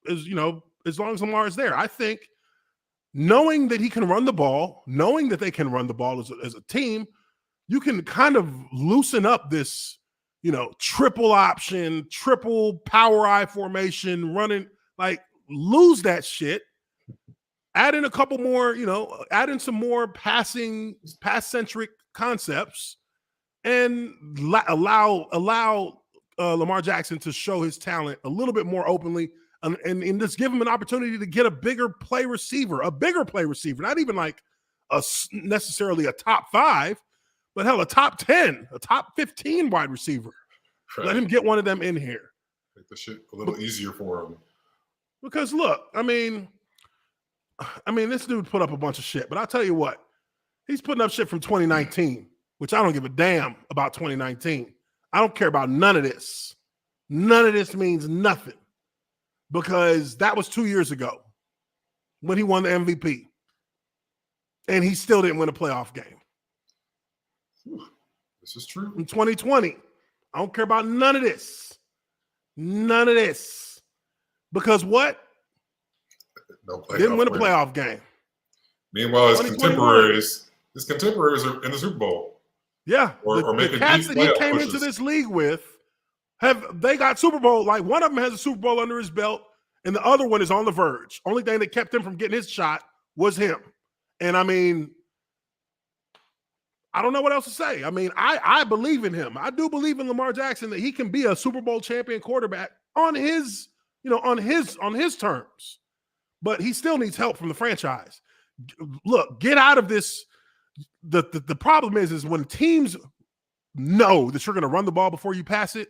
as long as Lamar is there. I think knowing that he can run the ball, knowing that they can run the ball as a team, you can kind of loosen up this, triple option, triple power I formation, running, like lose that shit. Add in a couple more, add in some more pass-centric concepts and allow Lamar Jackson to show his talent a little bit more openly and just give him an opportunity to get a bigger play receiver, not even like necessarily a top 5, but hell, a top 10, a top 15 wide receiver. Right. Let him get one of them in here. Make the shit a little easier for him. Because look, I mean, this dude put up a bunch of shit, but I'll tell you what, he's putting up shit from 2019, which I don't give a damn about 2019. I don't care about none of this. None of this means nothing because that was 2 years ago when he won the MVP. And he still didn't win a playoff game. This is true. In 2020, I don't care about none of this. None of this. Because what? Didn't win a playoff game. Meanwhile, his contemporaries are in the Super Bowl. Yeah. Or the cats that he came into this league with, they got Super Bowl. Like one of them has a Super Bowl under his belt, and the other one is on the verge. Only thing that kept him from getting his shot was him. And I mean, I don't know what else to say. I mean, I believe in him. I do believe in Lamar Jackson that he can be a Super Bowl champion quarterback on his terms. But he still needs help from the franchise. Look, get out of this. The problem is when teams know that you're going to run the ball before you pass it.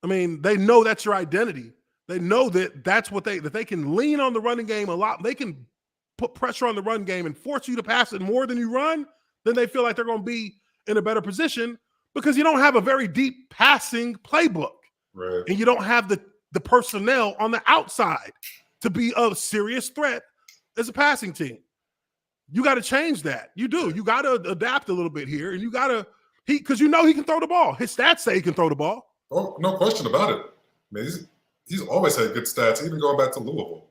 I mean, they know that's your identity. They know that that they can lean on the running game a lot. They can put pressure on the run game and force you to pass it more than you run. Then they feel like they're going to be in a better position because you don't have a very deep passing playbook. Right. And you don't have the personnel on the outside to be a serious threat as a passing team. You got to change that. You do. You got to adapt a little bit here, and you got to because he can throw the ball. His stats say he can throw the ball. Oh, no question about it. I mean, he's always had good stats, even going back to Louisville.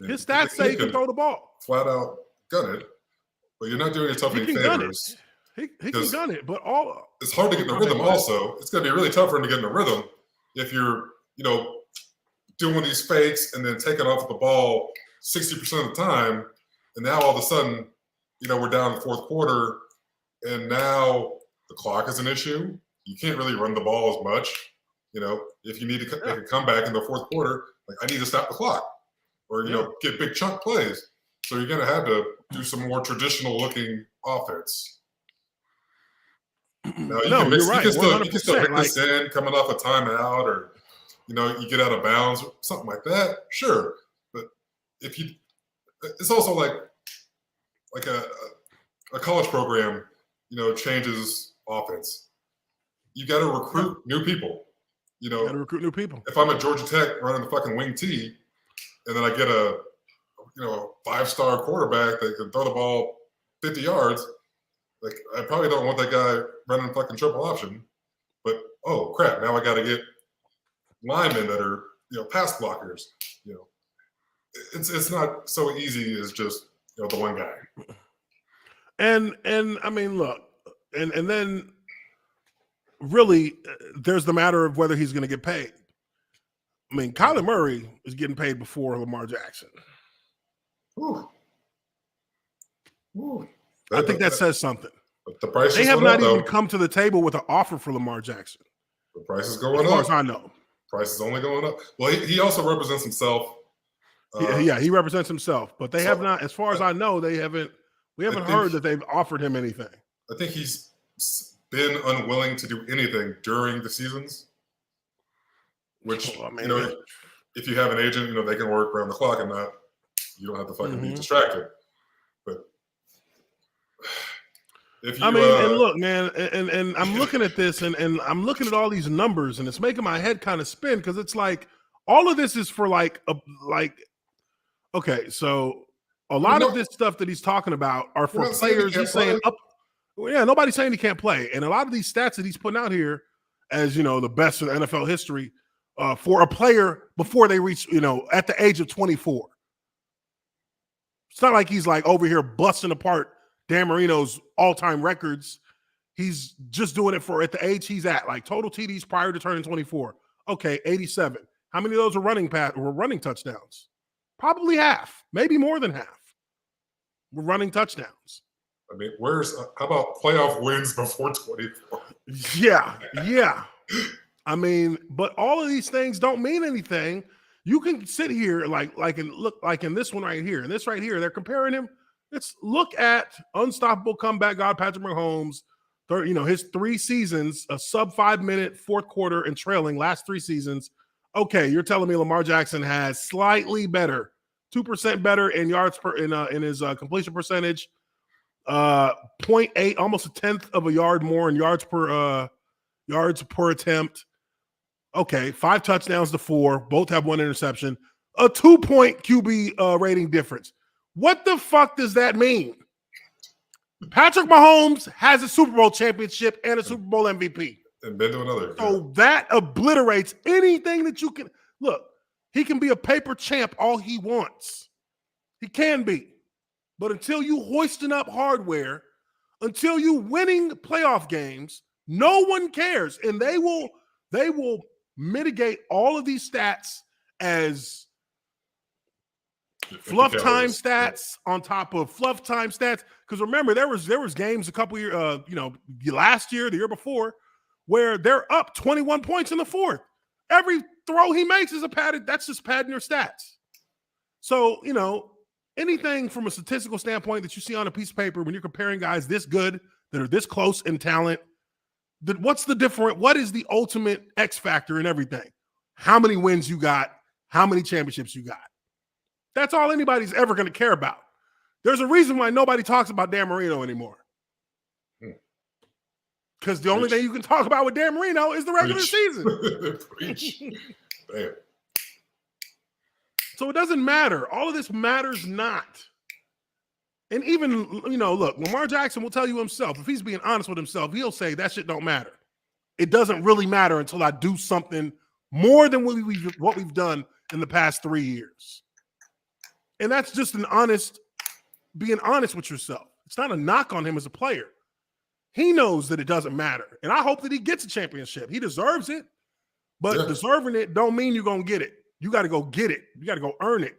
His stats say he can throw the ball. Flat out gun it. But you're not doing yourself any favors. He can gun it, but it's hard to get in the rhythm also. It's going to be really tough for him to get in the rhythm if you're, doing these fakes and then taking off the ball 60% of the time. And now all of a sudden, we're down in the fourth quarter and now the clock is an issue. You can't really run the ball as much. If you need to make a comeback in the fourth quarter, like I need to stop the clock or, get big chunk plays. So you're going to have to do some more traditional looking offense. Now, you can still hit this in coming off a timeout or, you get out of bounds or something like that. Sure. But it's also like a college program, changes offense. You got to recruit new people. You got to recruit new people. If I'm at Georgia Tech running the fucking wing T and then I get a 5-star quarterback that can throw the ball 50 yards, like I probably don't want that guy running fucking triple option. But oh crap, now I got to get linemen that are pass blockers. It's not so easy as just the one guy. And I mean, look, and then really there's the matter of whether he's going to get paid. I mean, Kyler Murray is getting paid before Lamar Jackson. Ooh. I think that says something. The price they have not even come to the table with an offer for Lamar Jackson. The price is going up. As far as I know. Price is only going up. Well, he also represents himself. He represents himself. But they have not, as far as I know, we haven't heard that they've offered him anything. I think he's been unwilling to do anything during the seasons. Which, if you have an agent, they can work around the clock and you don't have to fucking be distracted. But if you, and look, man, and I'm looking at this and I'm looking at all these numbers and it's making my head kind of spin because it's like all of this is for okay, so a lot of this stuff that he's talking about are for players. He's saying nobody's saying he can't play. And a lot of these stats that he's putting out here as, the best in NFL history for a player before they reach, at the age of 24. It's not like he's like over here busting apart Dan Marino's all-time records. He's just doing it for at the age he's at, like total TDs prior to turning 24. Okay, 87. How many of those were running touchdowns? Probably half, maybe more than half. We're running touchdowns. I mean, how about playoff wins before 24? Yeah. I mean, but all of these things don't mean anything. You can sit here like in this one right here and this right here. They're comparing him. Let's look at unstoppable comeback god Patrick Mahomes. His 3 seasons, a sub 5-minute fourth quarter and trailing last 3 seasons. Okay, you're telling me Lamar Jackson has slightly better, 2% better in yards per in his completion percentage, 0.8, almost a tenth of a yard more in yards per attempt. Okay, 5 touchdowns to 4, both have 1 interception, a 2-point QB rating difference. What the fuck does that mean? Patrick Mahomes has a Super Bowl championship and a Super Bowl MVP. And been to another. So that obliterates anything that you can. Look, he can be a paper champ all he wants. He can be. But until you hoisting up hardware, until you winning playoff games, no one cares. And they will mitigate all of these stats as fluff time stats on top of fluff time stats. Because remember, there was games a couple years, last year, the year before, where they're up 21 points in the fourth. Every throw he makes is that's just padding your stats. So, anything from a statistical standpoint that you see on a piece of paper when you're comparing guys this good that are this close in talent, what is the ultimate X factor in everything? How many wins you got? How many championships you got? That's all anybody's ever going to care about. There's a reason why nobody talks about Dan Marino anymore. Because the only thing you can talk about with Dan Marino is the regular season. Preach. Damn. So it doesn't matter. All of this matters not. And even, look, Lamar Jackson will tell you himself, if he's being honest with himself, he'll say that shit don't matter. it doesn't really matter until I do something more than what we've done in the past 3 years. And that's just being honest with yourself. It's not a knock on him as a player. He knows that it doesn't matter. And I hope that he gets a championship. He deserves it. But deserving it don't mean you're going to get it. You got to go get it. You got to go earn it.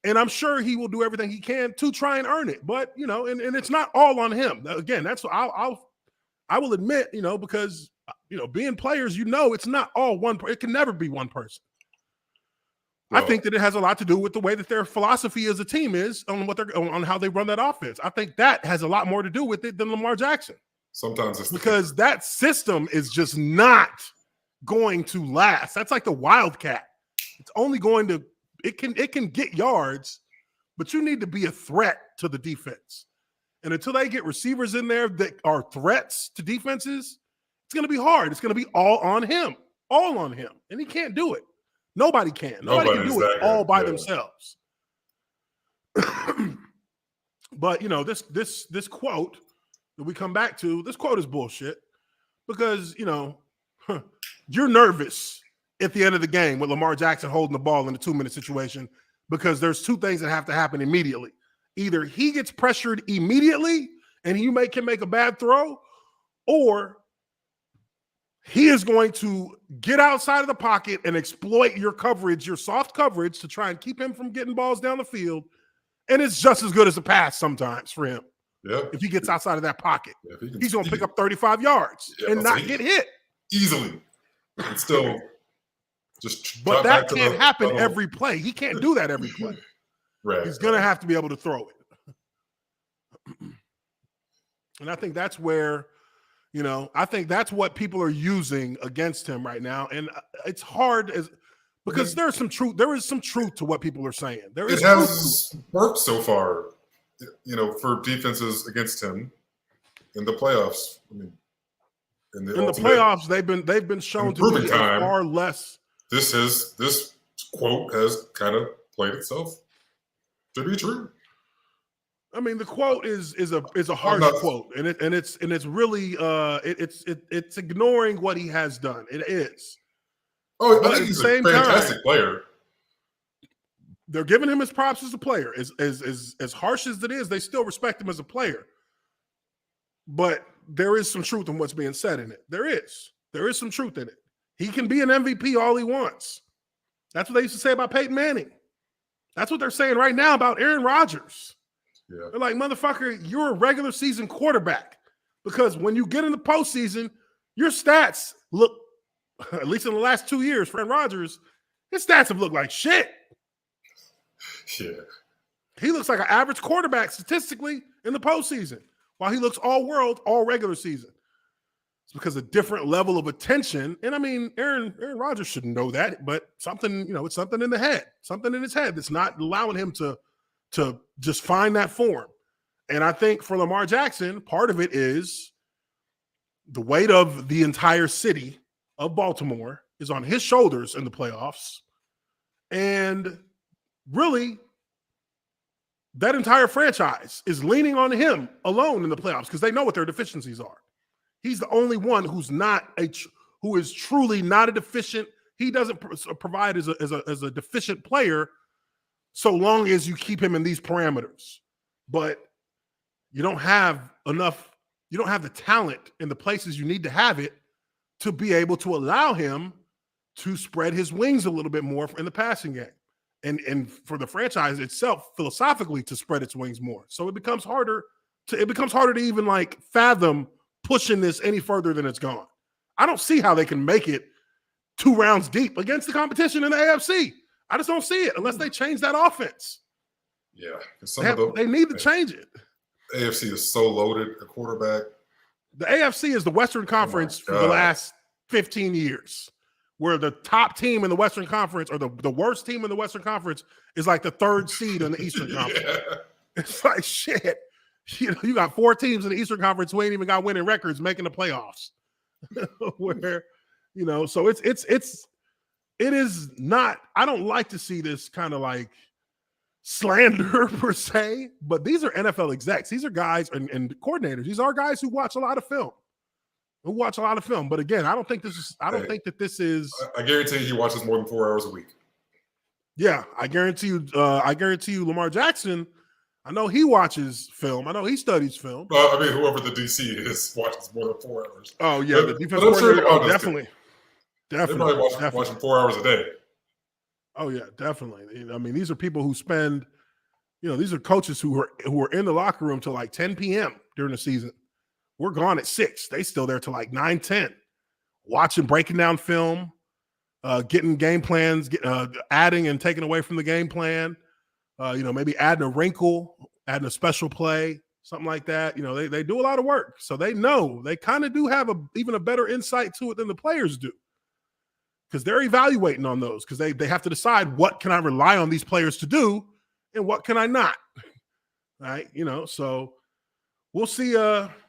And I'm sure he will do everything he can to try and earn it. But, you know, and it's not all on him. Again, that's what I will admit, you know, because, you know, being players, you know, it's not all one. It can never be one person. Well, I think that it has a lot to do with the way that their philosophy as a team is on how they run that offense. I think that has a lot more to do with it than Lamar Jackson. Sometimes it's because that system is just not going to last. That's like the Wildcat. It's only going to it can get yards, but you need to be a threat to the defense. And until they get receivers in there that are threats to defenses, it's going to be hard. It's going to be all on him. And he can't do it. Nobody can. Nobody can do it all by themselves. But, you know, this quote that we come back to, this quote is bullshit because, you know, you're nervous at the end of the game with Lamar Jackson holding the ball in a 2-minute situation because there's two things that have to happen immediately. Either he gets pressured immediately and can make a bad throw, or he is going to get outside of the pocket and exploit your coverage, your soft coverage, to try and keep him from getting balls down the field. And it's just as good as a pass sometimes for him. Yep. If he gets outside of that pocket, he's going to pick up 35 yards and not get hit. Easily. And still just but that can't happen every play. He can't do that every play. Right. He's going to have to be able to throw it. And I think that's where, you know, I think that's what people are using against him right now. And it's hard because there is some truth to what people are saying. It has worked so far, you know, for defenses against him in the playoffs. I mean, in the playoffs, they've been shown to be far less. This quote has kind of played itself to be true. I mean, the quote is a harsh quote, and it's really it's ignoring what he has done. It is. Oh, I think he's a fantastic player. They're giving him his props as a player. As harsh as it is, they still respect him as a player. But there is some truth in what's being said in it. There is some truth in it. He can be an MVP all he wants. That's what they used to say about Peyton Manning. That's what they're saying right now about Aaron Rodgers. Yeah. They're like, motherfucker, you're a regular season quarterback. Because when you get in the postseason, your stats look, at least in the last 2 years for Aaron Rodgers, his stats have looked like shit. Yeah. He looks like an average quarterback statistically in the postseason, while he looks all world, all regular season. It's because a different level of attention. And I mean, Aaron Rodgers shouldn't know that, but something, you know, it's something in the head, something in his head that's not allowing him to just find that form. And I think for Lamar Jackson, part of it is the weight of the entire city of Baltimore is on his shoulders in the playoffs. And really, that entire franchise is leaning on him alone in the playoffs because they know what their deficiencies are. He's the only one who is truly not a deficient. He doesn't provide as a deficient player so long as you keep him in these parameters. But you don't have enough. You don't have the talent in the places you need to have it to be able to allow him to spread his wings a little bit more in the passing game. And for the franchise itself, philosophically, to spread its wings more. So it becomes harder to even like fathom pushing this any further than it's gone. I don't see how they can make it 2 rounds deep against the competition in the AFC. I just don't see it unless they change that offense. Yeah. They need to change it. AFC is so loaded at quarterback. The AFC is the Western Conference for the last 15 years, where the top team in the Western Conference or the worst team in the Western Conference is like the 3rd seed in the Eastern Conference. Yeah. It's like, shit. You got 4 teams in the Eastern Conference who ain't even got winning records making the playoffs. Where, you know, so it is not, I don't like to see this kind of like slander per se, but these are NFL execs. These are guys and coordinators. These are guys who watch a lot of film. who watch a lot of film. But again, I don't think this is. I don't think that this is. I guarantee he watches more than 4 hours a week. Yeah, I guarantee you. Lamar Jackson. I know he watches film. I know he studies film. Well, I mean, whoever the DC is watches more than 4 hours. Oh yeah, the defense coordinator, definitely. Definitely. They're probably watching 4 hours a day. Oh yeah, definitely. I mean, these are people who spend, these are coaches who are in the locker room till like 10 p.m. during the season. We're gone at 6. They still there till like 9, 10, watching, breaking down film, getting game plans, adding and taking away from the game plan. Maybe adding a wrinkle, adding a special play, something like that. They do a lot of work, so they know. They kind of do have even a better insight to it than the players do, because they're evaluating on those, because they have to decide what can I rely on these players to do and what can I not. Right? So we'll see.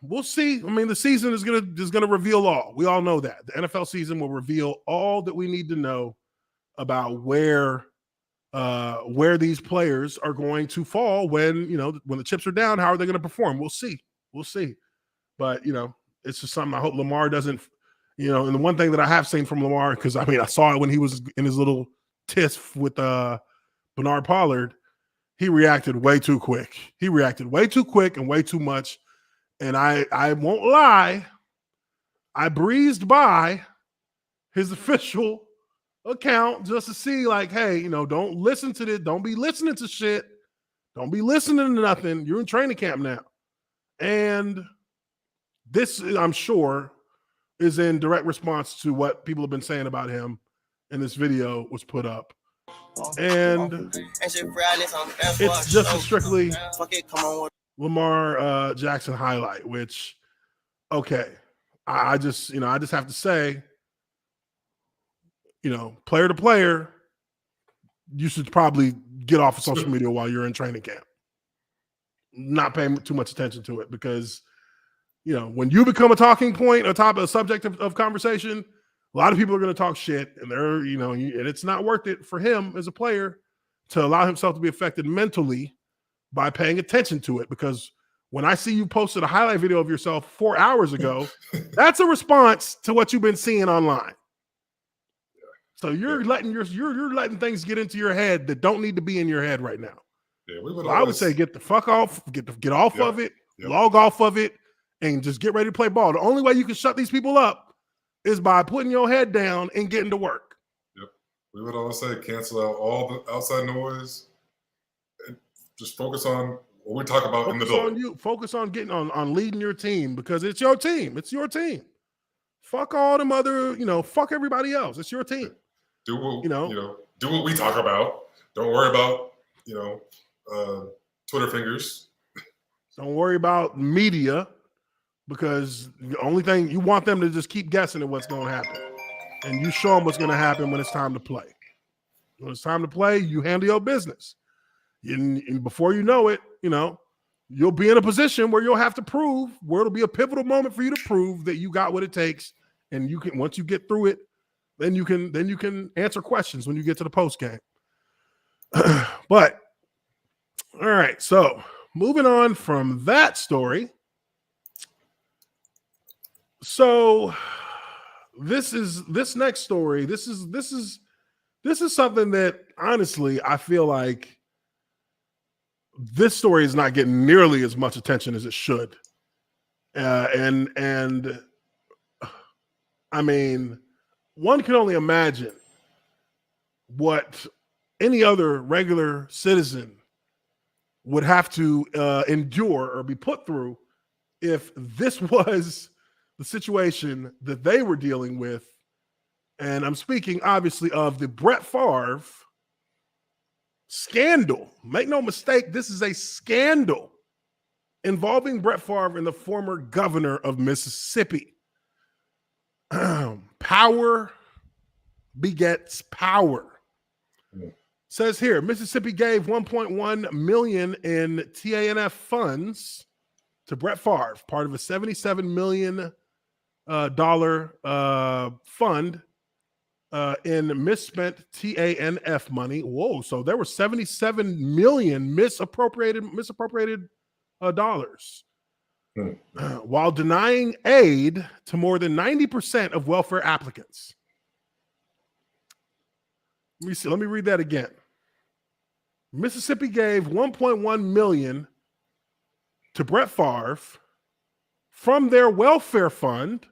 We'll see. I mean, the season is gonna reveal all. We all know that the NFL season will reveal all that we need to know about where these players are going to fall when the chips are down. How are they going to perform? We'll see. But it's just something I hope Lamar doesn't. And the one thing that I have seen from Lamar, because I saw it when he was in his little tiff with Bernard Pollard. He reacted way too quick. And way too much. And I won't lie, I breezed by his official account just to see, like, hey, don't listen to this. Don't be listening to shit. Don't be listening to nothing. You're in training camp now. And this, I'm sure, is in direct response to what people have been saying about him, and this video was put up. And it's just a strictly Lamar Jackson highlight, which, okay, I just have to say, player to player, you should probably get off of social media while you're in training camp. Not paying too much attention to it, because, when you become a talking point, a subject of conversation, a lot of people are going to talk shit, and and it's not worth it for him as a player to allow himself to be affected mentally by paying attention to it. Because when I see you posted a highlight video of yourself 4 hours ago, that's a response to what you've been seeing online. So you're letting you're letting things get into your head that don't need to be in your head right now. Yeah, I would say get the fuck off, get off of it, log off of it, and just get ready to play ball. The only way you can shut these people up is by putting your head down and getting to work. Yep. We would always say cancel out all the outside noise and just focus on what we talk about in the building. Focus on getting on leading your team, because it's your team. It's your team. Fuck all them other, fuck everybody else. It's your team. Do what do what we talk about. Don't worry about Twitter fingers. Don't worry about media, because the only thing you want them to just keep guessing at what's going to happen, and you show them what's going to happen when it's time to play. When it's time to play, you handle your business. And before you know it, you'll be in a position where you'll have to prove, where it'll be a pivotal moment for you to prove that you got what it takes, and you can, once you get through it, then you can answer questions when you get to the post game. But all right, so moving on from that story. So this next story, this is something that honestly I feel like this story is not getting nearly as much attention as it should. And I mean, one can only imagine what any other regular citizen would have to endure or be put through if this was the situation that they were dealing with. And I'm speaking obviously of the Brett Favre scandal. Make no mistake, this is a scandal involving Brett Favre and the former governor of Mississippi. Power begets power. Says here, Mississippi gave $1.1 million in TANF funds to Brett Favre, part of a $77 million fund in misspent TANF money. Whoa! So there were $77 million misappropriated dollars. while denying aid to more than 90% of welfare applicants. Let me read that again. Mississippi gave $1.1 million to Brett Favre from their welfare fund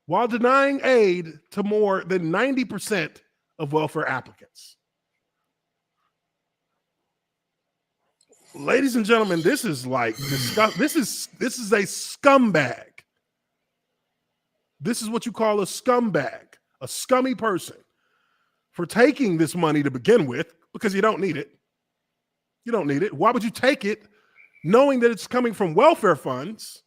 while denying aid to more than 90% of welfare applicants. Ladies and gentlemen, this is like this is a scumbag. This is what you call a scumbag, a scummy person for taking this money to begin with, because you don't need it. You don't need it. Why would you take it knowing that it's coming from welfare funds?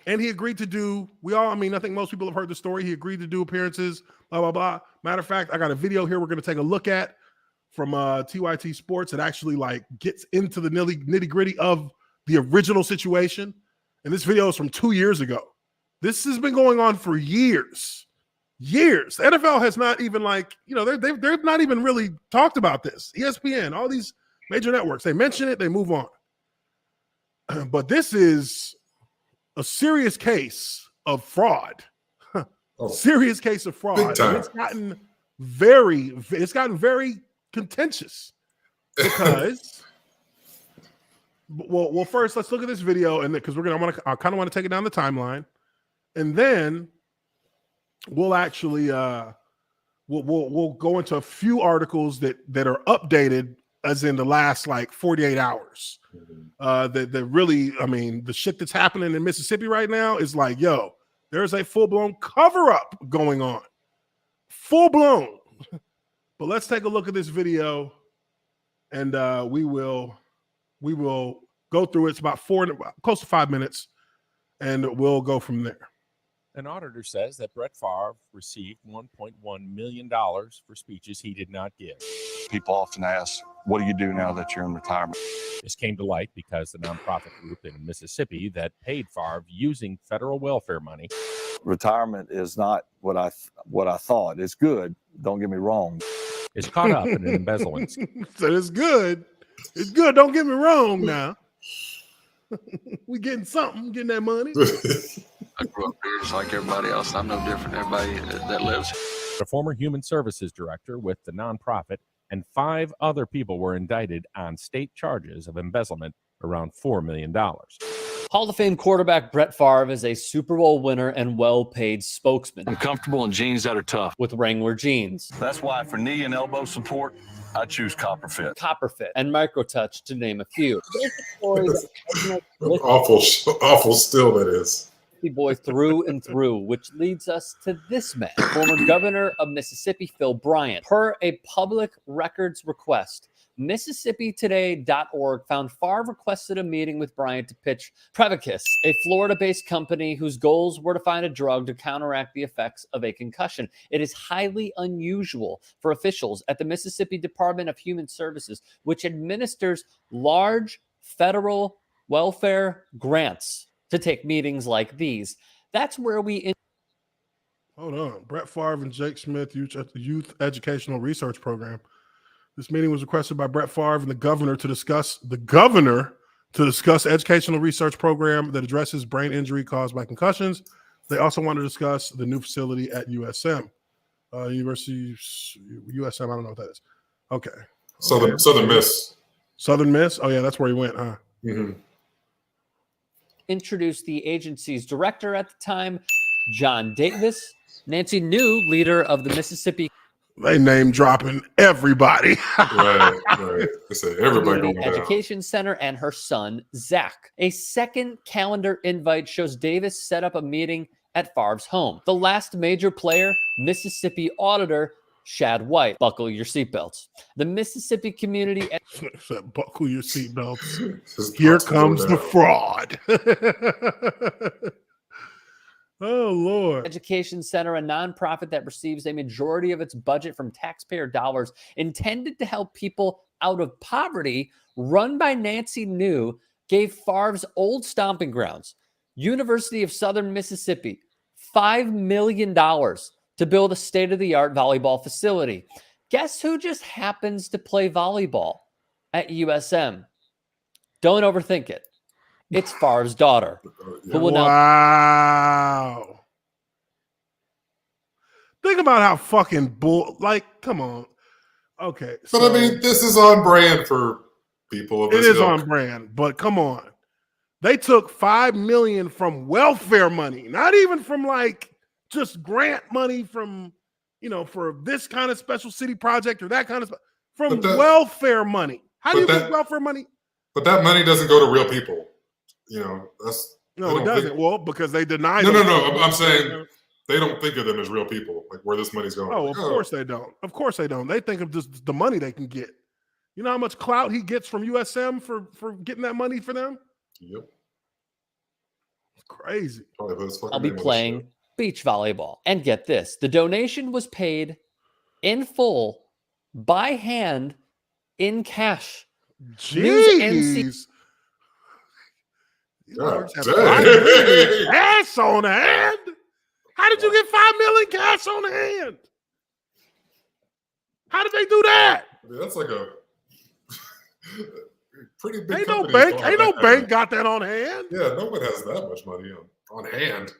And he agreed to do, I think most people have heard the story. He agreed to do appearances, blah, blah, blah. Matter of fact, I got a video here we're going to take a look at from TYT Sports that actually like gets into the nitty gritty of the original situation. And this video is from 2 years ago. This has been going on for years. Years. The NFL has not even they've not even really talked about this. ESPN, all these major networks, they mention it, they move on. But this is a serious case of fraud. Serious case of fraud. And it's gotten very contentious because well, first let's look at this video, and because I kind of want to take it down the timeline, and then we'll actually we'll go into a few articles that are updated as in the last like 48 hours. That really, the shit that's happening in Mississippi right now is like, yo, there's a full-blown cover-up going on. Full-blown. But let's take a look at this video, and we will go through it. It's about close to 5 minutes, and we'll go from there. An auditor says that Brett Favre received $1.1 million for speeches he did not give. People often ask, what do you do now that you're in retirement? This came to light because the nonprofit group in Mississippi that paid Favre using federal welfare money. Retirement is not what I thought. It's good. Don't get me wrong. Is caught up in an embezzlement. So it's good. It's good. Don't get me wrong now. We getting something, getting that money. I grew up here just like everybody else. I'm no different than everybody that lives here. The former human services director with the nonprofit and 5 other people were indicted on state charges of embezzlement around $4 million. Hall of Fame quarterback Brett Favre is a Super Bowl winner and well-paid spokesman. I'm comfortable in jeans that are tough. With Wrangler jeans. That's why for knee and elbow support, I choose Copper Fit. Copper Fit and Microtouch, to name a few. Awful still that is. Boy through and through, which leads us to this man, former governor of Mississippi, Phil Bryant. Per a public records request, MississippiToday.org found Favre requested a meeting with Bryant to pitch Prevacus, a Florida-based company whose goals were to find a drug to counteract the effects of a concussion. It is highly unusual for officials at the Mississippi Department of Human Services, which administers large federal welfare grants, to take meetings like these. That's where we... Hold on. Brett Favre and Jake Smith Youth Educational Research Program. This meeting was requested by Brett Favre and the governor to discuss educational research program that addresses brain injury caused by concussions. They also want to discuss the new facility at USM. USM, I don't know what that is. Okay. Southern Miss. Southern Miss? Oh, yeah, that's where he went, huh? Mm-hmm. Introduced the agency's director at the time, John Davis. Nancy New, leader of the Mississippi. They name dropping everybody. right. They say everybody Education Center and her son, Zach. A second calendar invite shows Davis set up a meeting at Favre's home. The last major player, Mississippi auditor Shad White. Buckle your seatbelts. The Mississippi community. Buckle your seatbelts. Here comes the fraud. Oh, Lord. Education Center, a nonprofit that receives a majority of its budget from taxpayer dollars, intended to help people out of poverty, run by Nancy New, gave Favre's old stomping grounds, University of Southern Mississippi, $5 million to build a state-of-the-art volleyball facility. Guess who just happens to play volleyball at USM? Don't overthink it. It's Favre's daughter, who will now. Wow. Think about how fucking come on. Okay. But I mean, this is on brand for people of this It is ilk. on brand, but come on. They took $5 million from welfare money, not even from like just grant money from, for this kind of special city project or that kind of from welfare money. How do you get welfare money? But that money doesn't go to real people. That's no, it doesn't. Well, because they deny. No. I'm saying they don't think of them as real people, like where this money's going. Oh, of course they don't. Of course they don't. They think of just the money they can get. You know how much clout he gets from USM for getting that money for them? Yep. It's crazy. I'll be playing beach volleyball. And get this, the donation was paid in full, by hand, in cash. Jeez. Cash on hand? How did you get $5 million cash on hand? How did they do that? That's like a pretty big. Ain't no bank got that on hand. Yeah, no one has that much money on hand.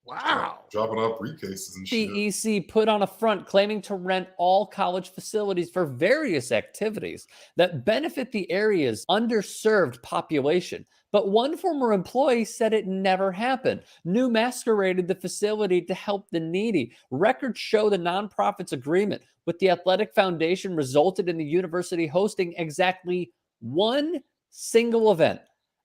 Wow. Dropping off briefcases and shit. CEC put on a front claiming to rent all college facilities for various activities that benefit the area's underserved population. But one former employee said it never happened. New masqueraded the facility to help the needy. Records show the nonprofit's agreement with the Athletic Foundation resulted in the university hosting exactly one single event,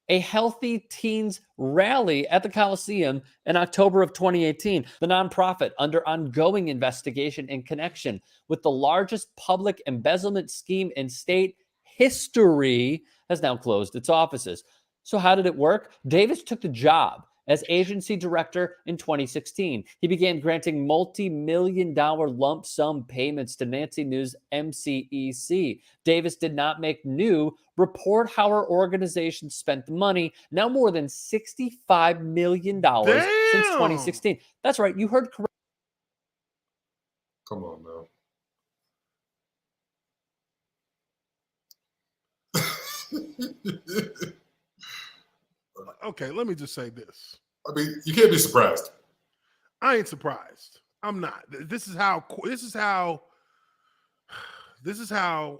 a Healthy Teens rally at the Coliseum in October of 2018. The nonprofit, under ongoing investigation in connection with the largest public embezzlement scheme in state history, has now closed its offices. So how did it work? Davis took the job as agency director in 2016. He began granting multi-million-dollar lump sum payments to Nancy News MCEC. Davis did not make new report how her organization spent the money, now more than $65 million since 2016. That's right, you heard correct. Come on now. Okay, let me just say this. I mean, you can't be surprised. I ain't surprised. I'm not. This is how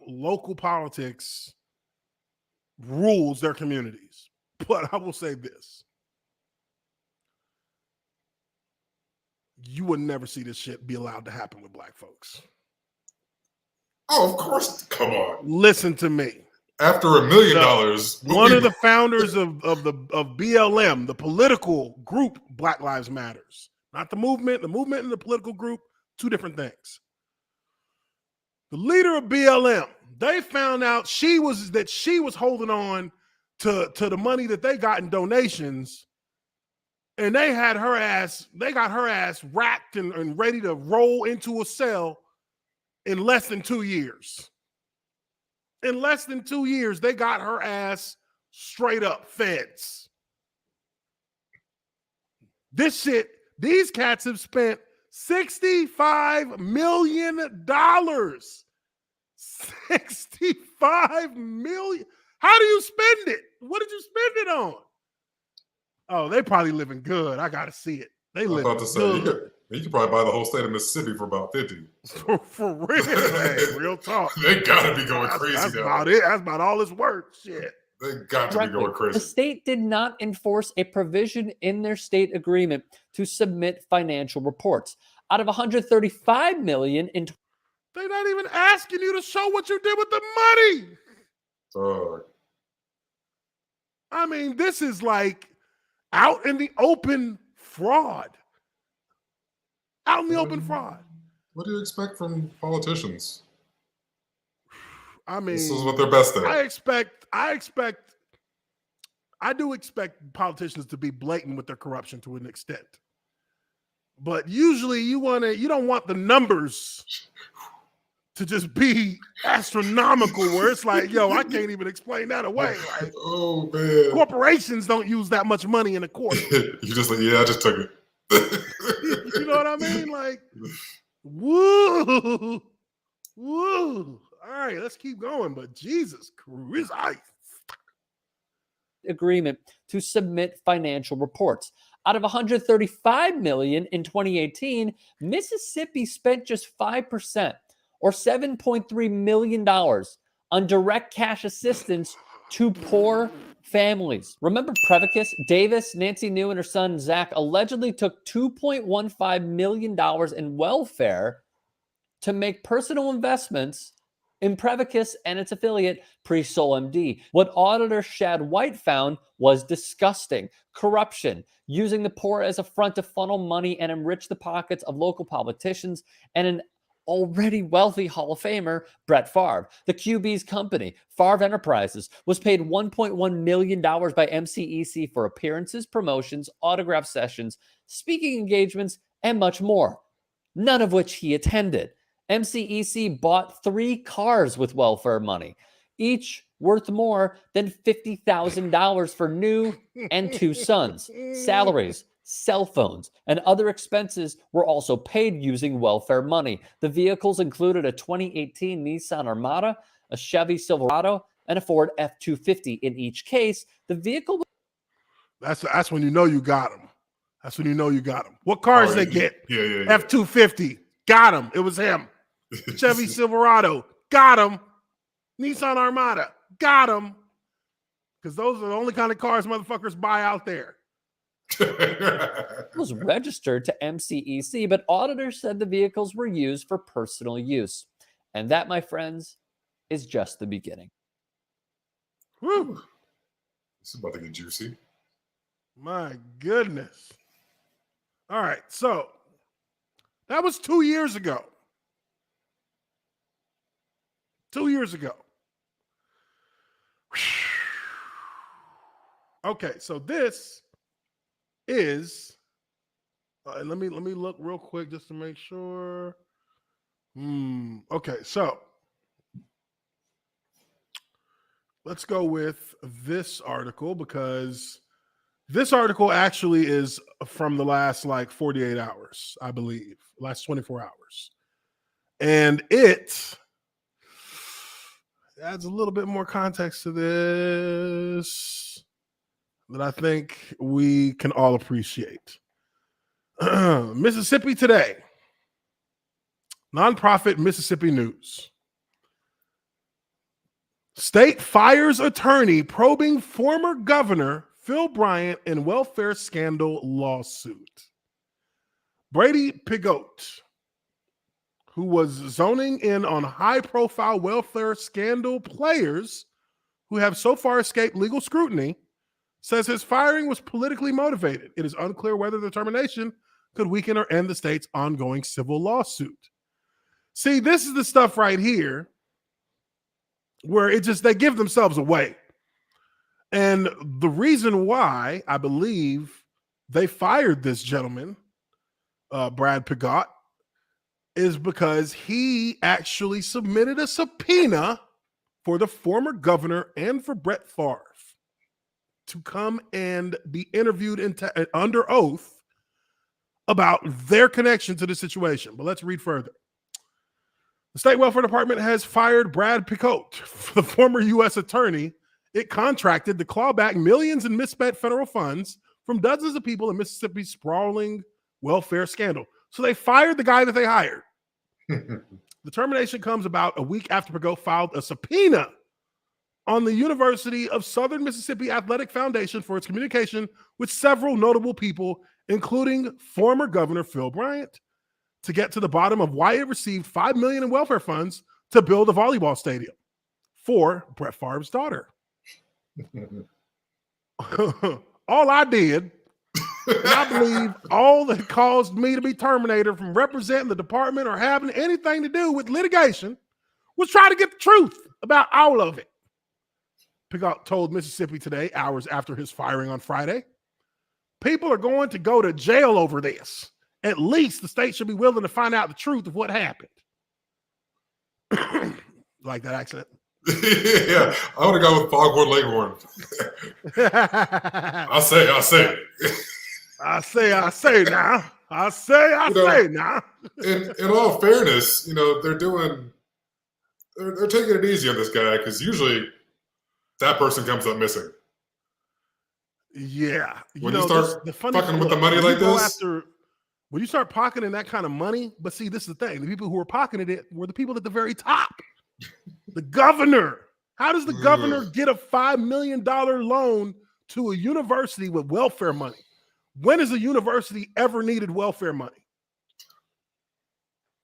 local politics rules their communities. But I will say this. You would never see this shit be allowed to happen with black folks. Oh, of course. Come on. Listen to me. After $1 million, one of the founders of BLM, the political group Black Lives Matters, not the movement and the political group, two different things. The leader of BLM, they found out she was holding on to the money that they got in donations, and they got her ass racked and ready to roll into a cell in less than 2 years. In less than 2 years, they got her ass straight up feds. These cats have spent $65 million. $65 million. How do you spend it? What did you spend it on? Oh, they probably living good. I got to see it. They live good. You could probably buy the whole state of Mississippi for about 50. So. For real, hey, real talk. They gotta be going crazy. That's about it. That's about all it's worth. Shit. They got to be going crazy. The state did not enforce a provision in their state agreement to submit financial reports. Out of $135 million in, they're not even asking you to show what you did with the money. I mean, this is like out in the open fraud. Out in the open fraud. What do you expect from politicians? I mean, this is what they're best at. I do expect politicians to be blatant with their corruption to an extent. But usually you don't want the numbers to just be astronomical where it's like, yo, I can't even explain that away. Like, oh man. Corporations don't use that much money in a quarter. You just like, yeah, I just took it. You know what I mean? Like, woo. All right, let's keep going. But Jesus Christ. agreement to submit financial reports. Out of $135 million in 2018, Mississippi spent just 5%, or $7.3 million, on direct cash assistance to poor families. Remember Prevacus? Davis, Nancy New, and her son Zach allegedly took $2.15 million in welfare to make personal investments in Prevacus and its affiliate, PreSol-MD. What auditor Shad White found was disgusting. Corruption, using the poor as a front to funnel money and enrich the pockets of local politicians, and an already wealthy Hall of Famer, Brett Favre. The QB's company, Favre Enterprises, was paid $1.1 million by MCEC for appearances, promotions, autograph sessions, speaking engagements, and much more, none of which he attended. MCEC bought 3 cars with welfare money, each worth more than $50,000 for New and 2 sons. Salaries, cell phones, and other expenses were also paid using welfare money. The vehicles included a 2018 Nissan Armada, a Chevy Silverado, and a Ford F-250. In each case, the vehicle... That's when you know you got them. That's when you know you got them. What cars they get? Yeah. F-250. Got him. It was him. Chevy Silverado. Got him. Nissan Armada. Got him. Because those are the only kind of cars motherfuckers buy out there. was registered to MCEC, but auditors said the vehicles were used for personal use. And that, my friends, is just the beginning. Whew. This is about to get juicy. My goodness. All right, so that was 2 years ago. 2 years ago. Okay, so this is let me look real quick just to make sure. Okay, so let's go with this article, because this article actually is from the last 48 hours, I believe, last 24 hours. And it adds a little bit more context to this that I think we can all appreciate. Mississippi Today, nonprofit Mississippi News. State fires attorney probing former governor Phil Bryant in welfare scandal lawsuit. Brady Pigotte, who was zoning in on high-profile welfare scandal players who have so far escaped legal scrutiny, says his firing was politically motivated. It is unclear whether the termination could weaken or end the state's ongoing civil lawsuit. See, this is the stuff right here where they give themselves away. And the reason why I believe they fired this gentleman, Brad Pigotte, is because he actually submitted a subpoena for the former governor and for Brett Favre to come and be interviewed under oath about their connection to the situation. But let's read further. The state welfare department has fired Brad Pigotte, the former U.S. attorney it contracted to claw back millions in misspent federal funds from dozens of people in Mississippi's sprawling welfare scandal. So they fired the guy that they hired. The termination comes about a week after Pigotte filed a subpoena on the University of Southern Mississippi Athletic Foundation for its communication with several notable people, including former Governor Phil Bryant, to get to the bottom of why it received $5 million in welfare funds to build a volleyball stadium for Brett Favre's daughter. All I did, and I believe all that caused me to be terminated from representing the department or having anything to do with litigation, was try to get the truth about all of it. Pigotte told Mississippi Today hours after his firing on Friday. People are going to go to jail over this. At least the state should be willing to find out the truth of what happened. Like that accent? Yeah, I want to go with Foghorn Leghorn. I say now. I say now. In all fairness, they're taking it easy on this guy, because usually that person comes up missing. Yeah. When you start fucking with the money like this. When you start pocketing that kind of money, but see, this is the thing. The people who were pocketing it were the people at the very top. The governor. How does the governor get a $5 million loan to a university with welfare money? When has a university ever needed welfare money?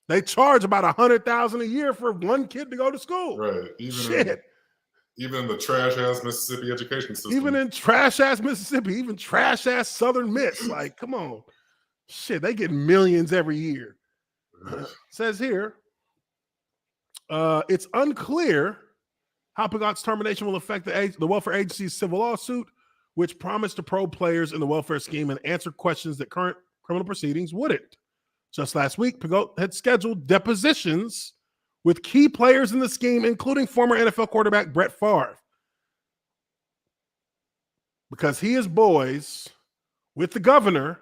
They charge about $100,000 a year for one kid to go to school. Right. Even in the trash-ass Mississippi education system. Even in trash-ass Mississippi, even trash-ass Southern Miss. Like, come on. Shit, they get millions every year. Says here, it's unclear how Pagot's termination will affect the welfare agency's civil lawsuit, which promised to probe players in the welfare scheme and answer questions that current criminal proceedings wouldn't. Just last week, Pagot had scheduled depositions with key players in the scheme, including former NFL quarterback Brett Favre, because he is boys with the governor.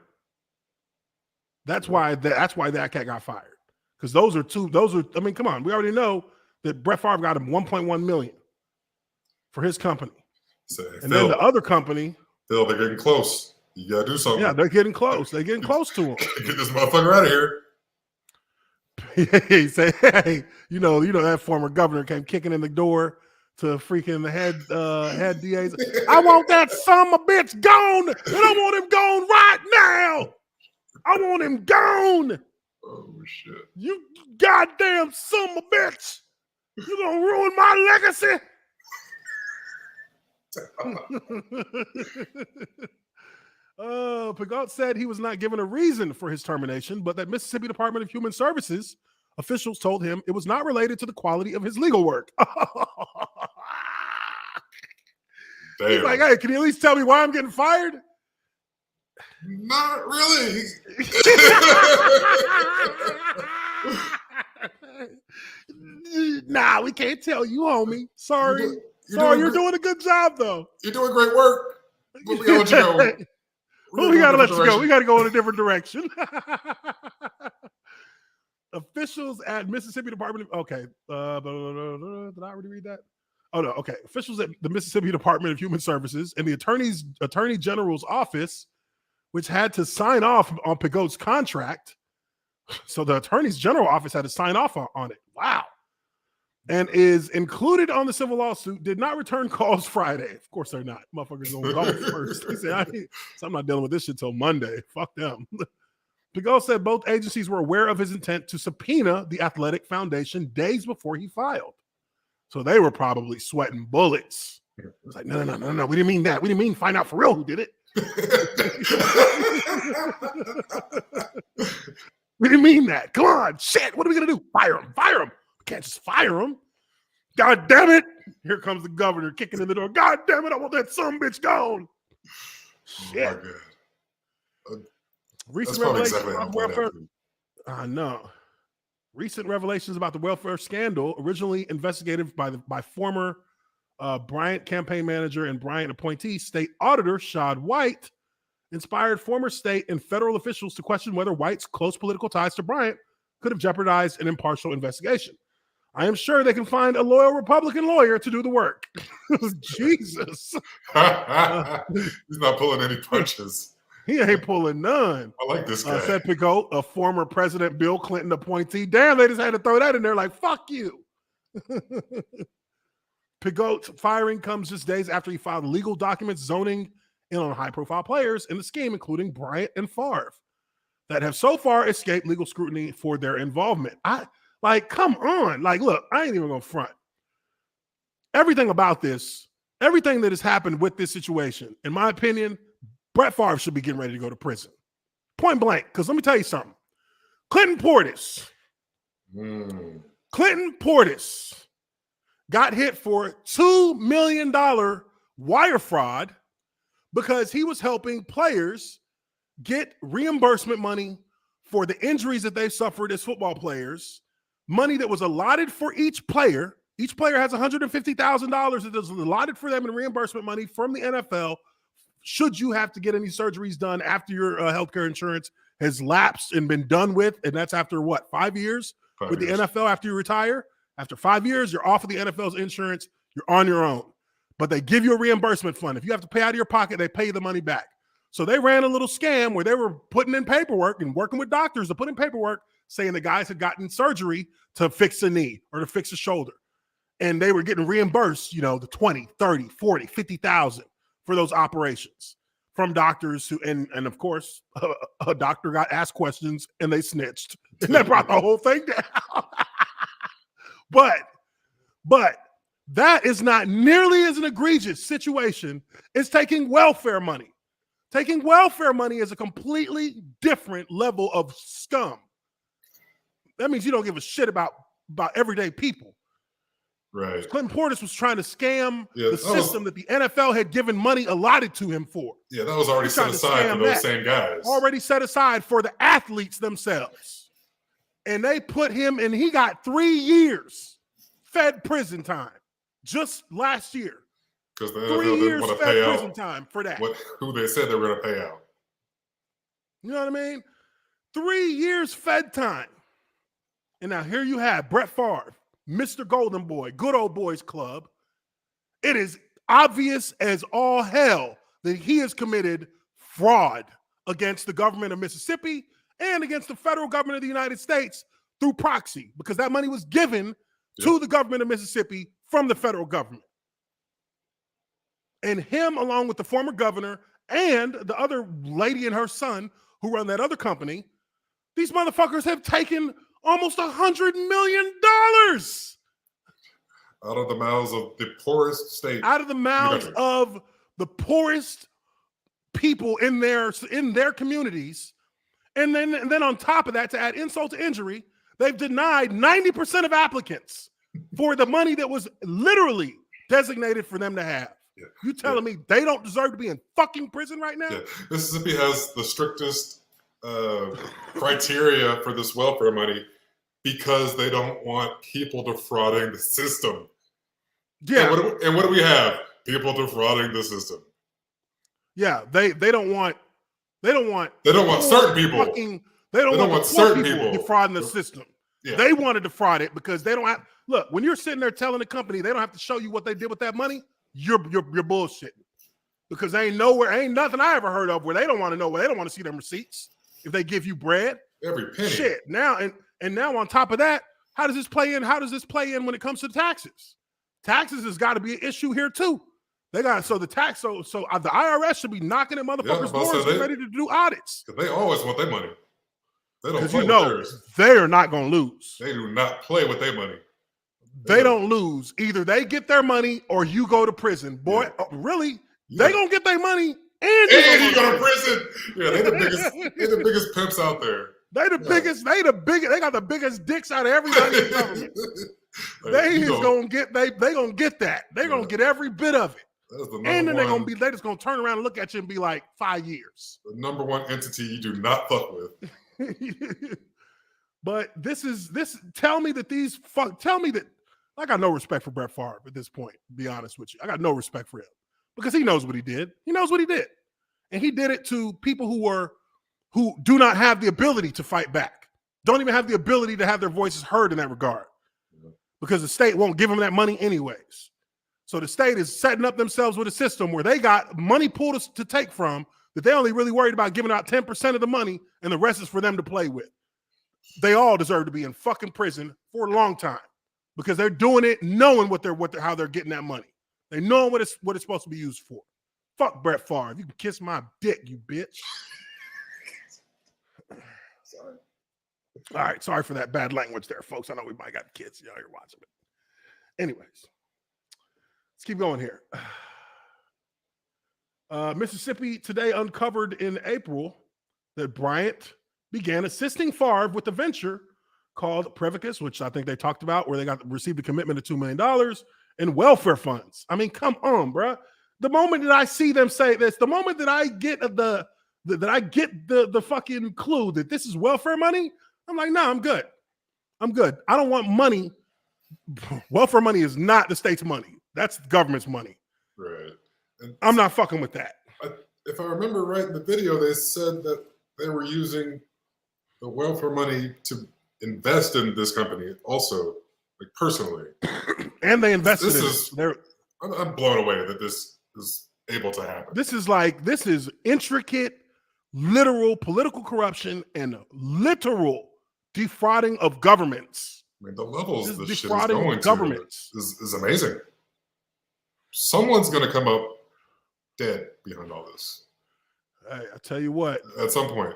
That's why that cat got fired. Because I mean, come on, we already know that Brett Favre got him $1.1 million for his company. And then the other company, Phil, they're getting close. You gotta do something. Yeah, they're getting close. They're getting close to him. Get this motherfucker out of here. He said, "Hey, you know that former governor came kicking in the door to freaking the head DAs. I want that son of a bitch gone, and I want him gone right now. I want him gone. Oh shit! You goddamn son of a bitch! You gonna ruin my legacy." Pagot said he was not given a reason for his termination, but that Mississippi Department of Human Services officials told him it was not related to the quality of his legal work. He's like, "Hey, can you at least tell me why I'm getting fired?" Not really. Nah, we can't tell you, homie. Sorry. You're doing a good job, though. You're doing great work. But we gotta let you go. We gotta let you go. We gotta go in a different direction. Officials at Mississippi Department of did I already read that? Oh no, okay. Officials at the Mississippi Department of Human Services and the Attorney General's office, which had to sign off on Pagot's contract. So the Attorney General office had to sign off on it. Wow. And is included on the civil lawsuit, did not return calls Friday. Of course they're not. Motherfuckers going golf first. He said, I'm not dealing with this shit till Monday. Fuck them. Pagot said both agencies were aware of his intent to subpoena the Athletic Foundation days before he filed. So they were probably sweating bullets. It was like, no. We didn't mean that. We didn't mean find out for real who did it. We didn't mean that. Come on. Shit. What are we going to do? Fire him. We can't just fire him. God damn it. Here comes the governor kicking in the door. God damn it. I want that son bitch gone. Shit. Oh my God. Recent revelations about welfare. No. Recent revelations about the welfare scandal, originally investigated by former Bryant campaign manager and Bryant appointee state auditor Shad White, inspired former state and federal officials to question whether White's close political ties to Bryant could have jeopardized an impartial investigation. I am sure they can find a loyal Republican lawyer to do the work. Jesus. He's not pulling any punches. He ain't pulling none. I like this guy. Said Pagot, a former President Bill Clinton appointee. Damn, they just had to throw that in there like, fuck you. Pagot's firing comes just days after he filed legal documents zoning in on high-profile players in the scheme, including Bryant and Favre, that have so far escaped legal scrutiny for their involvement. Come on. Look, I ain't even gonna front. Everything about this, everything that has happened with this situation, in my opinion, Brett Favre should be getting ready to go to prison. Point blank, because let me tell you something. Clinton Portis got hit for $2 million wire fraud because he was helping players get reimbursement money for the injuries that they suffered as football players, money that was allotted for each player. Each player has $150,000 that is allotted for them in reimbursement money from the NFL. Should you have to get any surgeries done after your healthcare insurance has lapsed and been done with, and that's after what, 5 years with the NFL after you retire? After 5 years, you're off of the NFL's insurance. You're on your own. but they give you a reimbursement fund. If you have to pay out of your pocket, they pay you the money back. So they ran a little scam where they were putting in paperwork and working with doctors to put in paperwork saying the guys had gotten surgery to fix a knee or to fix a shoulder. And they were getting reimbursed, you know, the 20, 30, 40, 50,000 for those operations from doctors who, and of course, a doctor got asked questions and they snitched. And that brought the whole thing down. But that is not nearly as an egregious situation as taking welfare money. Taking welfare money is a completely different level of scum. That means you don't give a shit about everyday people. Right. Clinton Portis was trying to scam the system that the NFL had given money allotted to him for. Yeah, that was already set aside for those same guys. Already set aside for the athletes themselves. And they put him, and he got 3 years Fed prison time just last year. Because the 3 NFL years didn't want to Fed pay prison out time for that. who they said they were going to pay out. You know what I mean? 3 years Fed time. And now here you have Brett Favre, Mr. Golden Boy, good old boys club. It is obvious as all hell that he has committed fraud against the government of Mississippi and against the federal government of the United States through proxy, because that money was given to the government of Mississippi from the federal government. And him, along with the former governor and the other lady and her son who run that other company, these motherfuckers have taken almost $100 million out of the mouths of the poorest state. Out of the mouths of the poorest people in their communities. And then on top of that, to add insult to injury, they've denied 90% of applicants for the money that was literally designated for them to have. Yeah. You telling me they don't deserve to be in fucking prison right now? Yeah. Mississippi has the strictest criteria for this welfare money because they don't want people defrauding the system. Yeah. And what do we have? People defrauding the system. Yeah, they don't want certain people. They don't want certain people defrauding the system. Yeah. They want to defraud it because they don't have. Look, when you're sitting there telling the company they don't have to show you what they did with that money, you're bullshitting. Because ain't nothing I ever heard of where they don't want to know, where they don't want to see them receipts if they give you bread. Every penny. Shit. Now and now on top of that, how does this play in? How does this play in when it comes to taxes? Taxes has got to be an issue here too. They got so the IRS should be knocking at motherfuckers' doors ready to do audits. They always want their money. They don't play with theirs. They are not going to lose. They do not play with their money. They don't lose. Either they get their money or you go to prison. Boy, really? Yeah. They gonna get their money and you go to prison. Yeah, they the biggest pimps out there. They the biggest. They got the biggest dicks out of everybody in the government. They gonna get that. They're gonna get every bit of it. And then they just gonna turn around and look at you and be like, 5 years. The number one entity you do not fuck with. But tell me that I got no respect for Brett Favre at this point, to be honest with you. I got no respect for him because he knows what he did. He knows what he did. And he did it to people who do not have the ability to fight back. Don't even have the ability to have their voices heard in that regard. Because the state won't give them that money anyways. So the state is setting up themselves with a system where they got money pool to take from that they only really worried about giving out 10% of the money and the rest is for them to play with. They all deserve to be in fucking prison for a long time because they're doing it knowing how they're getting that money. They know what it's supposed to be used for. Fuck Brett Favre. You can kiss my dick, you bitch. Sorry. All right, sorry for that bad language there, folks. I know we might got kids y'all here watching it. Anyways, let's keep going here. Mississippi today uncovered in April that Bryant began assisting Favre with a venture called Prevacus, which I think they talked about, where they received a commitment of $2 million in welfare funds. I mean, come on, bro. The moment that I see them say this, the moment that I get the fucking clue that this is welfare money, I'm like, no, I'm good. I don't want money. Welfare money is not the state's money. That's the government's money. Right. And I'm not fucking with that. If I remember right in the video, they said that they were using the welfare money to invest in this company also, like personally. And they invested I'm blown away that this is able to happen. This is intricate, literal political corruption and literal defrauding of governments. I mean, the levels this shit is defrauding going governments to is amazing. Someone's going to come up dead behind all this. Hey, I tell you what. At some point,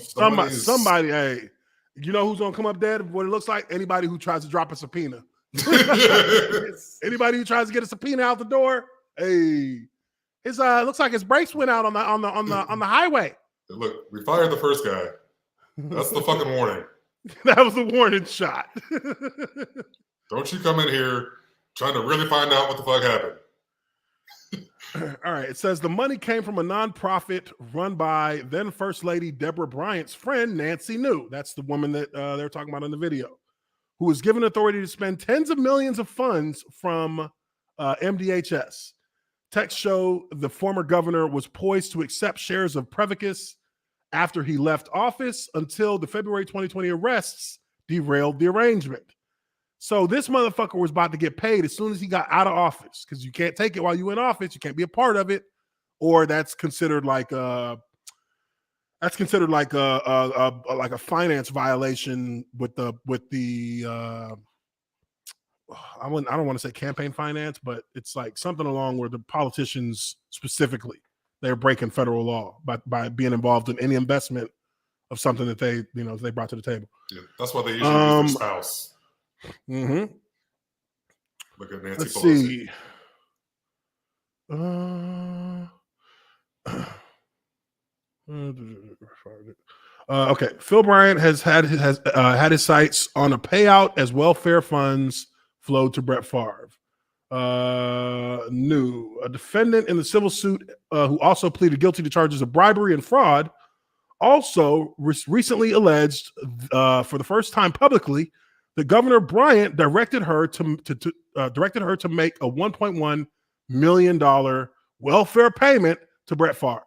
somebody. Hey, you know who's going to come up dead? What it looks like? Anybody who tries to drop a subpoena. Anybody who tries to get a subpoena out the door. Hey, his looks like his brakes went out on the highway. Look, we fired the first guy. That's the fucking warning. That was the warning shot. Don't you come in here trying to really find out what the fuck happened. All right. It says the money came from a nonprofit run by then First Lady Deborah Bryant's friend, Nancy New. That's the woman that they're talking about in the video, who was given authority to spend tens of millions of funds from MDHS. Texts show the former governor was poised to accept shares of Prevacus after he left office until the February 2020 arrests derailed the arrangement. So this motherfucker was about to get paid as soon as he got out of office, because you can't take it while you're in office. You can't be a part of it, or that's considered like a finance violation with the I don't want to say campaign finance, but it's like something along where the politicians specifically, they're breaking federal law by being involved in any investment of something that they brought to the table. Yeah, that's why they usually use their spouse. Mm-hmm. Look at Nancy Let's Pelosi. see. Okay, Phil Bryant has had his sights on a payout as welfare funds flowed to Brett Favre. New, a defendant in the civil suit who also pleaded guilty to charges of bribery and fraud, also recently alleged for the first time publicly that Governor Bryant directed her to make a $1.1 million welfare payment to Brett Favre.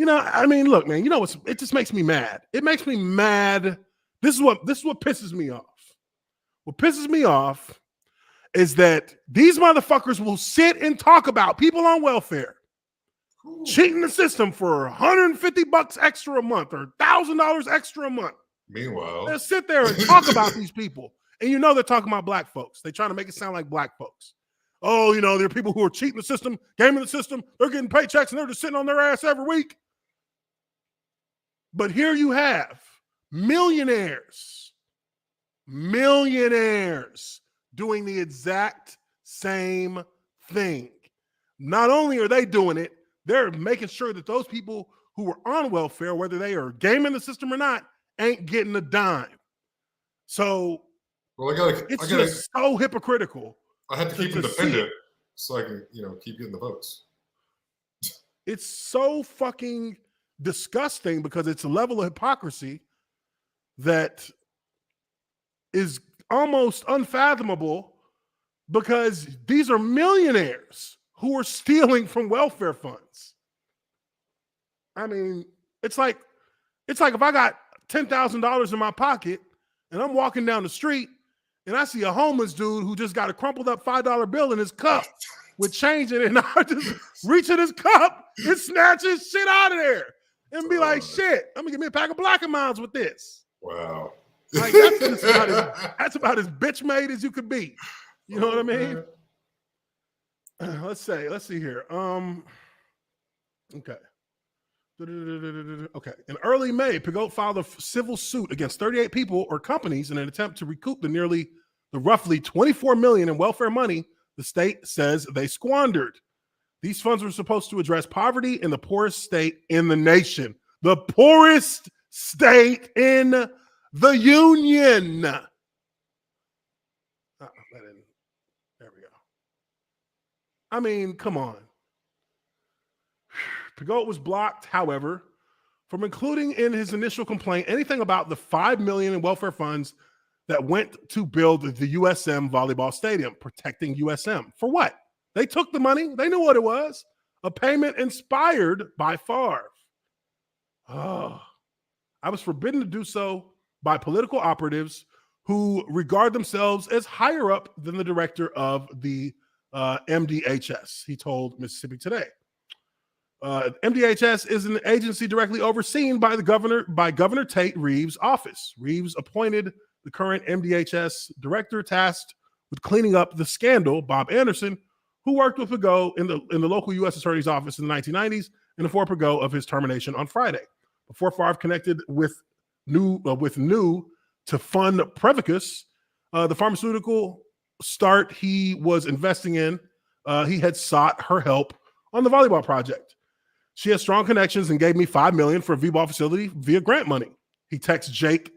I mean, look, man, it just makes me mad. It makes me mad. This is what pisses me off. What pisses me off is that these motherfuckers will sit and talk about people on welfare cheating the system for $150 extra a month or $1,000 extra a month. Meanwhile, they'll sit there and talk about these people. And they're talking about black folks. They're trying to make it sound like black folks. Oh, there are people who are cheating the system, gaming the system. They're getting paychecks and they're just sitting on their ass every week. But here you have millionaires doing the exact same thing. Not only are they doing it, they're making sure that those people who are on welfare, whether they are gaming the system or not, ain't getting a dime. So it's just so hypocritical. I had to keep them dependent so I can, keep getting the votes. It's so fucking disgusting because it's a level of hypocrisy that is almost unfathomable, because these are millionaires who are stealing from welfare funds. I mean, it's like if I got $10,000 in my pocket and I'm walking down the street and I see a homeless dude who just got a crumpled up $5 bill in his cup with change in it, and I just reach in his cup and snatch his shit out of there and be like, shit, I'm gonna give me a pack of Black and Milds with this. Wow. Like that's about as bitch made as you could be. You know what I mean? Let's see here. Okay. Okay. In early May, Pigott filed a civil suit against 38 people or companies in an attempt to recoup the roughly $24 million in welfare money the state says they squandered. These funds were supposed to address poverty in the poorest state in the nation. The poorest state in the union. There we go. I mean, come on. Pigott was blocked, however, from including in his initial complaint anything about the $5 million in welfare funds that went to build the USM volleyball stadium, protecting USM. For what? They took the money. They knew what it was. A payment inspired by Favre. Oh, I was forbidden to do so by political operatives who regard themselves as higher up than the director of the MDHS, he told Mississippi Today. MDHS is an agency directly overseen by Governor Tate Reeves' office. Reeves appointed the current MDHS director tasked with cleaning up the scandal, Bob Anderson, who worked with Pagot in the local U.S. Attorney's Office in the 1990s and before Pagot of his termination on Friday. Before Favre connected with New to fund Prevacus, the pharmaceutical start he was investing in, he had sought her help on the volleyball project. She has strong connections and gave me $5 million for a V-ball facility via grant money. He texts Jake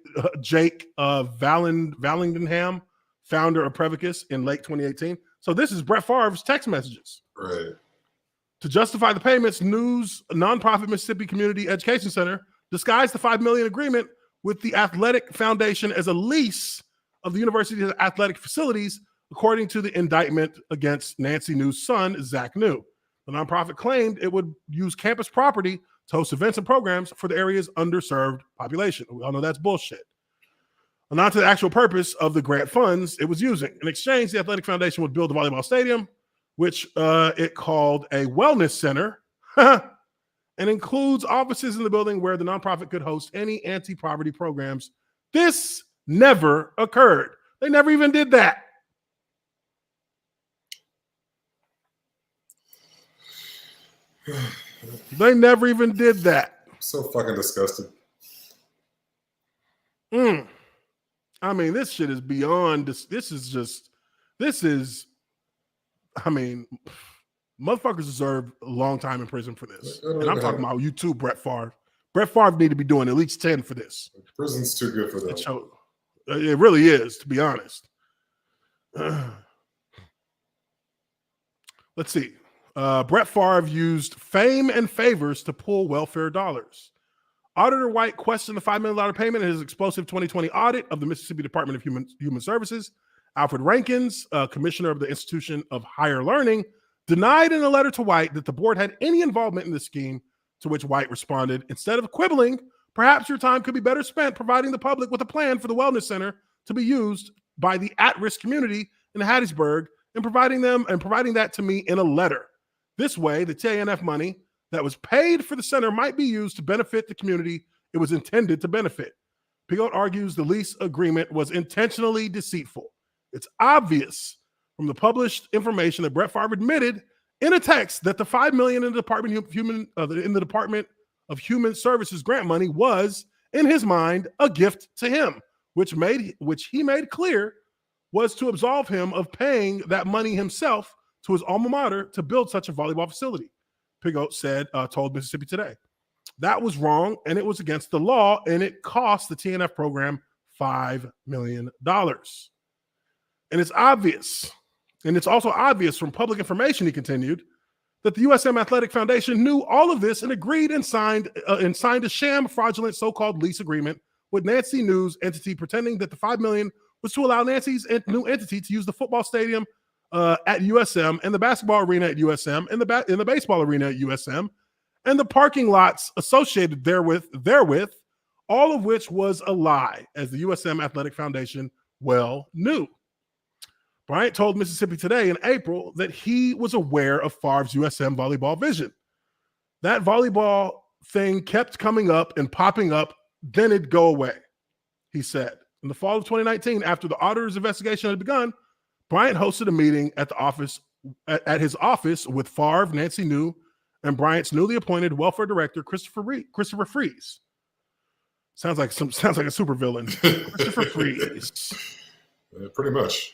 Vallandigham, founder of Prevacus, in late 2018. So this is Brett Favre's text messages. Right. To justify the payments, News nonprofit Mississippi Community Education Center disguised the $5 million agreement with the Athletic Foundation as a lease of the university's athletic facilities, according to the indictment against Nancy New's son, Zach New. The nonprofit claimed it would use campus property to host events and programs for the area's underserved population. We all know that's bullshit. And on to the actual purpose of the grant funds it was using. In exchange, the Athletic Foundation would build a volleyball stadium, which it called a wellness center, and includes offices in the building where the nonprofit could host any anti-poverty programs. This never occurred. They never even did that. They never even did that. I'm so fucking disgusted. I mean, this shit is beyond this. I mean, motherfuckers deserve a long time in prison for this. And I'm talking about you too, Brett Favre. Brett Favre need to be doing at least 10 for this. Prison's too good for that. It really is, to be honest. Let's see. Brett Favre used fame and favors to pull welfare dollars. Auditor White questioned the $5 million payment in his explosive 2020 audit of the Mississippi Department of Human Services. Alfred Rankins, commissioner of the Institution of Higher Learning, denied in a letter to White that the board had any involvement in the scheme, to which White responded, instead of quibbling, perhaps your time could be better spent providing the public with a plan for the wellness center to be used by the at-risk community in Hattiesburg and providing that to me in a letter. This way, the TANF money that was paid for the center might be used to benefit the community it was intended to benefit. Pagot argues the lease agreement was intentionally deceitful. It's obvious from the published information that Brett Favre admitted in a text that the $5 million in the Department of Human Services grant money was, in his mind, a gift to him, which he made clear was to absolve him of paying that money himself to his alma mater to build such a volleyball facility. Pagot told Mississippi Today. That was wrong, and it was against the law, and it cost the TNF program $5 million. And it's obvious, and it's also obvious from public information, he continued, that the USM Athletic Foundation knew all of this and agreed and signed a sham fraudulent so-called lease agreement with Nancy New's entity, pretending that the $5 million was to allow Nancy's new entity to use the football stadium at USM and the basketball arena at USM and the baseball arena at USM and the parking lots associated therewith, all of which was a lie, as the USM Athletic Foundation well knew. Bryant told Mississippi Today in April that he was aware of Favre's USM volleyball vision. That volleyball thing kept coming up and popping up, then it'd go away, he said. In the fall of 2019, after the auditor's investigation had begun, Bryant hosted a meeting at his office with Favre, Nancy New, and Bryant's newly appointed welfare director, Christopher Freeze. Sounds like a supervillain. Christopher Freeze. Pretty much.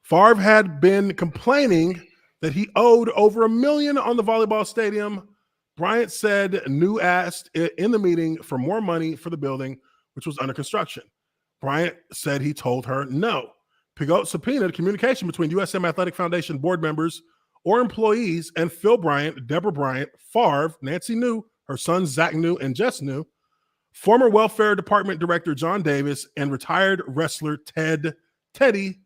Favre had been complaining that he owed over $1 million on the volleyball stadium. Bryant said New asked in the meeting for more money for the building, which was under construction. Bryant said he told her no. Pagot subpoenaed communication between USM Athletic Foundation board members or employees and Phil Bryant, Deborah Bryant, Favre, Nancy New, her sons Zach New and Jess New, former Welfare Department Director John Davis, and retired wrestler Teddy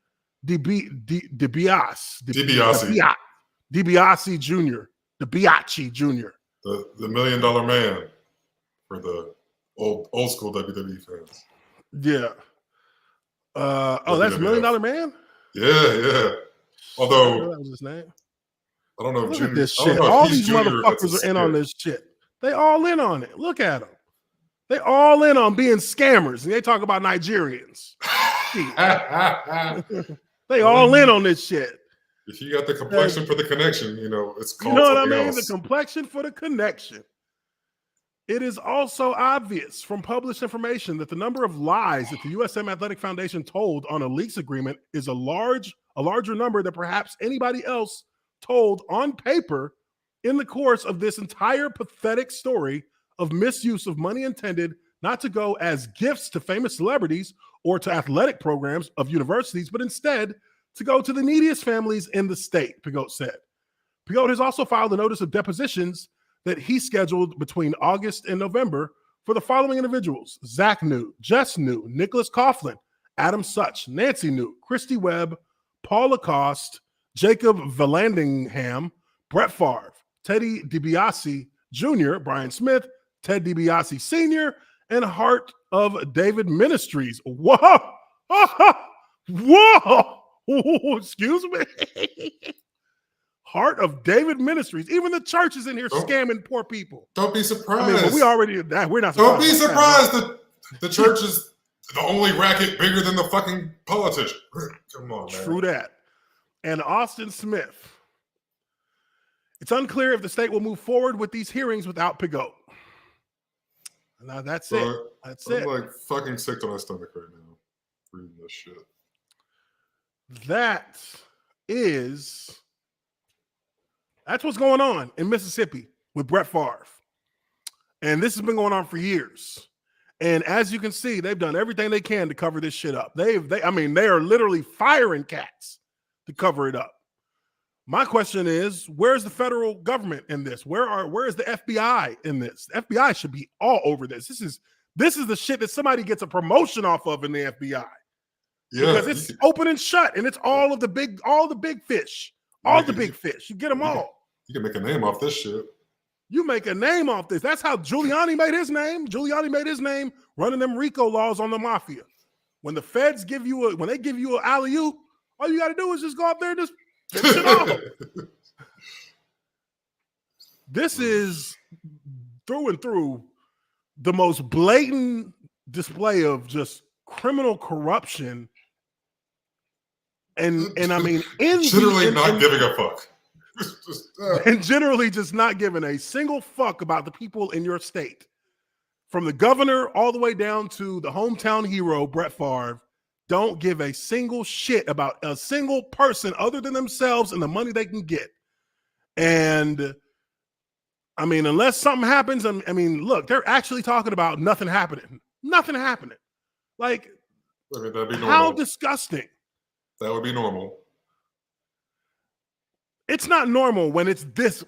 DiBiase Jr. DiBiase Jr. The $1 million man for the old school WWE fans. Yeah. That's $1 Million Man? Yeah. Although that was his name. I don't know if Look Junior, at this I don't shit. know if All he's these Junior, motherfuckers are in on this shit. They all in on it. Look at them. They all in on being scammers, and they talk about Nigerians. They all in on this shit. If you got the complexion for the connection, it's called You know what I something mean? else. The complexion for the connection. It is also obvious from published information that the number of lies that the USM Athletic Foundation told on a lease agreement is a larger number than perhaps anybody else told on paper in the course of this entire pathetic story of misuse of money intended not to go as gifts to famous celebrities or to athletic programs of universities, but instead to go to the neediest families in the state, Pigot said. Pigot has also filed a notice of depositions that he scheduled between August and November for the following individuals: Zach New, Jess New, Nicholas Coughlin, Adam Such, Nancy New, Christy Webb, Paul Lacoste, Jacob Vallandigham, Brett Favre, Teddy DiBiase Jr., Brian Smith, Ted DiBiase Sr., and Heart of David Ministries. Whoa! Whoa! Excuse me. Heart of David Ministries. Even the church is in here scamming poor people. Don't be surprised. I mean, but we're not surprised. Don't be surprised that the church is the only racket bigger than the fucking politician. Come on, man. True that. And Austin Smith. It's unclear if the state will move forward with these hearings without Pigot. Now that's it. That's it. I'm like fucking sick to my stomach right now reading this shit. That's what's going on in Mississippi with Brett Favre. And this has been going on for years. And as you can see, they've done everything they can to cover this shit up. They are literally firing cats to cover it up. My question is, where's the federal government in this? Where is the FBI in this? The FBI should be all over this. This is the shit that somebody gets a promotion off of in the FBI. Yeah. Because it's open and shut, and it's all the big fish. All the big fish. You get them all. You can make a name off this shit. You make a name off this. That's how Giuliani made his name. Giuliani made his name running them RICO laws on the mafia. When the feds give you an alley-oop, all you got to do is just go up there and just finish it off. This is through and through the most blatant display of just criminal corruption. And I mean, not giving a fuck. And generally just not giving a single fuck about the people in your state. From the governor all the way down to the hometown hero, Brett Favre, don't give a single shit about a single person other than themselves and the money they can get. And I mean, unless something happens, I mean, look, they're actually talking about nothing happening. Nothing happening. Like, that'd be normal. How disgusting. That would be normal. It's not normal when it's this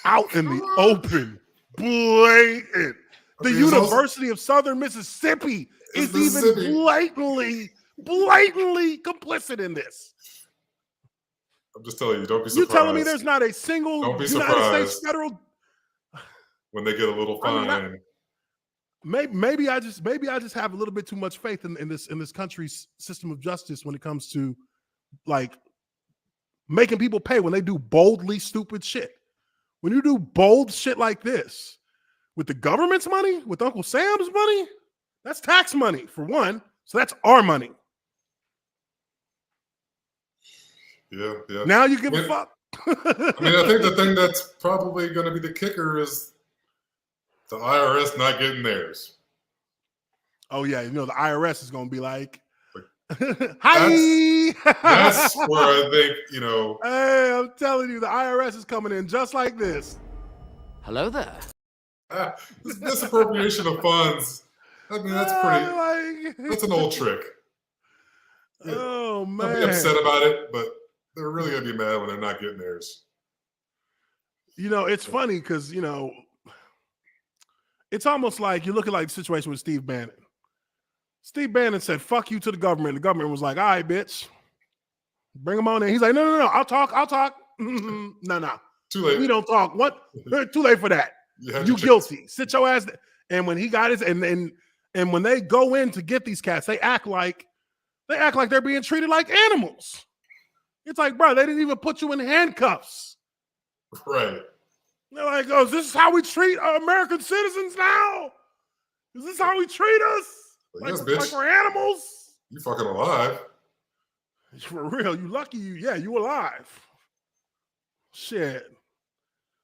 out in the open, blatant. The University of Southern Mississippi is even blatantly complicit in this. I'm just telling you, don't be surprised. You're telling me there's not a single United States federal when they get a little fine. Maybe I just have a little bit too much faith in this country's system of justice when it comes to like making people pay when they do boldly stupid shit. When you do bold shit like this with the government's money, with Uncle Sam's money, that's tax money for one. So that's our money. Yeah. Now you give a fuck. I mean, I think the thing that's probably going to be the kicker is the IRS not getting theirs. Oh, yeah. You know, the IRS is going to be like, hi. That's where I think, Hey, I'm telling you, the IRS is coming in just like this. Hello there. This misappropriation of funds. I mean, that's pretty, that's an old trick. Oh, man. They'll be upset about it, but they're really going to be mad when they're not getting theirs. It's funny because, it's almost like you look at like the situation with Steve Bannon. Steve Bannon said, fuck you to the government. The government was like, all right, bitch. Bring him on in. He's like, no. I'll talk. No. Too late. We don't talk. What? Too late for that. You guilty. Sit your ass. And when he got his, and when they go in to get these cats, they act like they're being treated like animals. It's like, bro, they didn't even put you in handcuffs. Right. They're like, oh, is this how we treat American citizens now? Is this how we treat us? Yes, bitch. Like we're animals? You fucking alive. For real, you lucky you alive. Shit.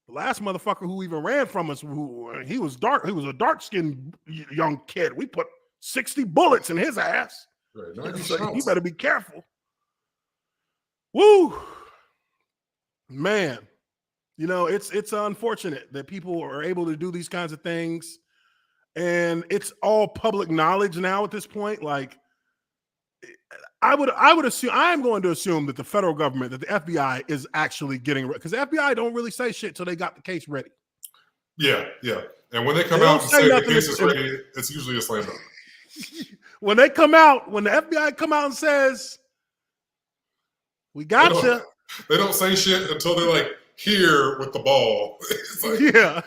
The last motherfucker who even ran from us, he was dark. He was a dark-skinned young kid. We put 60 bullets in his ass. Right. So you better be careful. Woo! Man, you know, it's unfortunate that people are able to do these kinds of things. And it's all public knowledge now at this point. Like, I would assume, I am going to assume that the federal government, that the FBI is actually getting, because the FBI don't really say shit till they got the case ready. Yeah. And when they come out and say the case is ready, it's usually a slam dunk. When they come out, when the FBI come out and says, we got you. They don't say shit until they're like here with the ball. Like, yeah,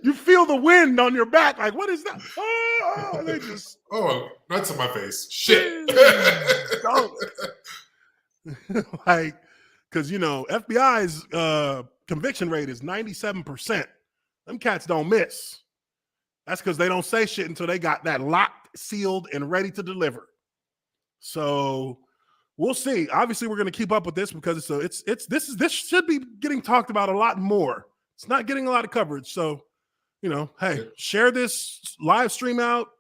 you feel the wind on your back. Like, what is that? Oh, they just that's in my face. Shit. Like, because you know, FBI's conviction rate is 97%. Them cats don't miss. That's because they don't say shit until they got that locked, sealed, and ready to deliver. So we'll see. Obviously, we're going to keep up with this because this should be getting talked about a lot more. It's not getting a lot of coverage. So, you know, hey, share this live stream out.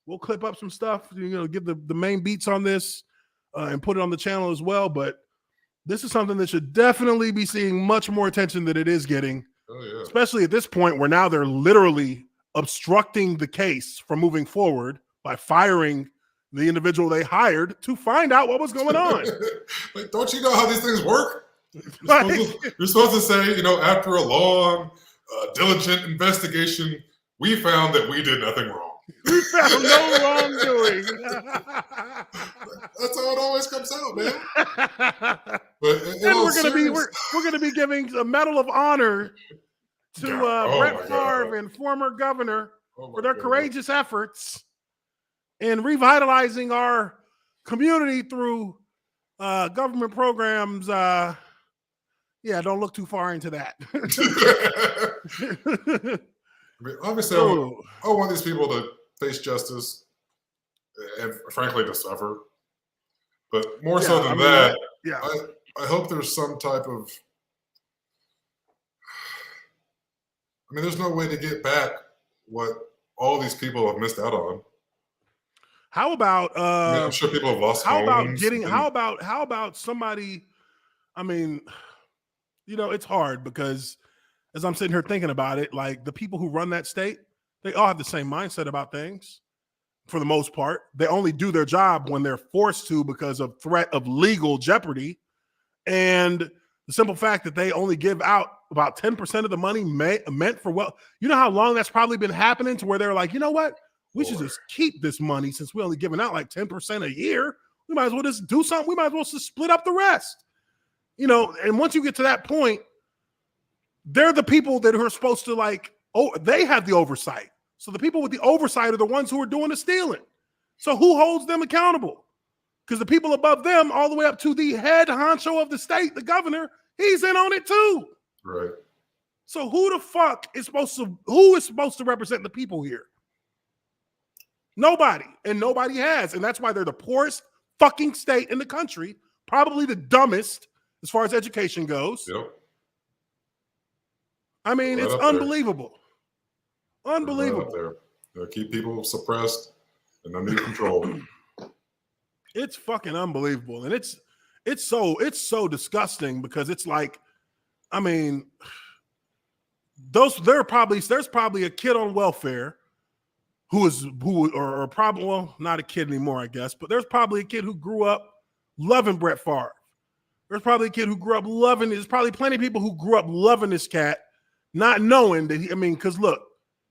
We'll clip up some stuff, you know, give the main beats on this and put it on the channel as well. But this is something that should definitely be seeing much more attention than it is getting, especially at this point where now they're literally obstructing the case from moving forward by firing the individual they hired to find out what was going on. Like, don't you know how these things work? You're supposed to say, you know, after a long, diligent investigation, we found that we did nothing wrong. We found no wrongdoing. That's how it always comes out, man. But we're gonna be giving a Medal of Honor to Brett Favre and former governor for their courageous efforts in revitalizing our community through government programs. Don't look too far into that. I mean, obviously, I want these people to face justice and, frankly, to suffer. But more so than that, I hope there's some type of. I mean, there's no way to get back what all these people have missed out on. How about I'm sure people have lost homes. How about somebody? I mean, you know, it's hard because as I'm sitting here thinking about it, like the people who run that state, they all have the same mindset about things for the most part. They only do their job when they're forced to because of threat of legal jeopardy. And the simple fact that they only give out about 10% of the money meant for, well, you know how long that's probably been happening to where they're like, you know what? We should just keep this money since we're only giving out like 10% a year. We might as well just do something. We might as well just split up the rest. You know, and once you get to that point, they're the people that are supposed to they have the oversight. So the people with the oversight are the ones who are doing the stealing. So who holds them accountable? Because the people above them, all the way up to the head honcho of the state, the governor, he's in on it too. Right. So who the fuck is supposed to represent the people here? Nobody. And nobody has. And that's why they're the poorest fucking state in the country, probably the dumbest as far as education goes. Yep. I mean, it's unbelievable. Unbelievable. Right they'll keep people suppressed and under control. It's fucking unbelievable. And it's so disgusting because it's like, I mean, there's probably a kid on welfare or probably, well, not a kid anymore, I guess, but there's probably a kid who grew up loving Brett Favre. There's probably a kid who grew up loving, there's probably plenty of people who grew up loving this cat, not knowing that because look,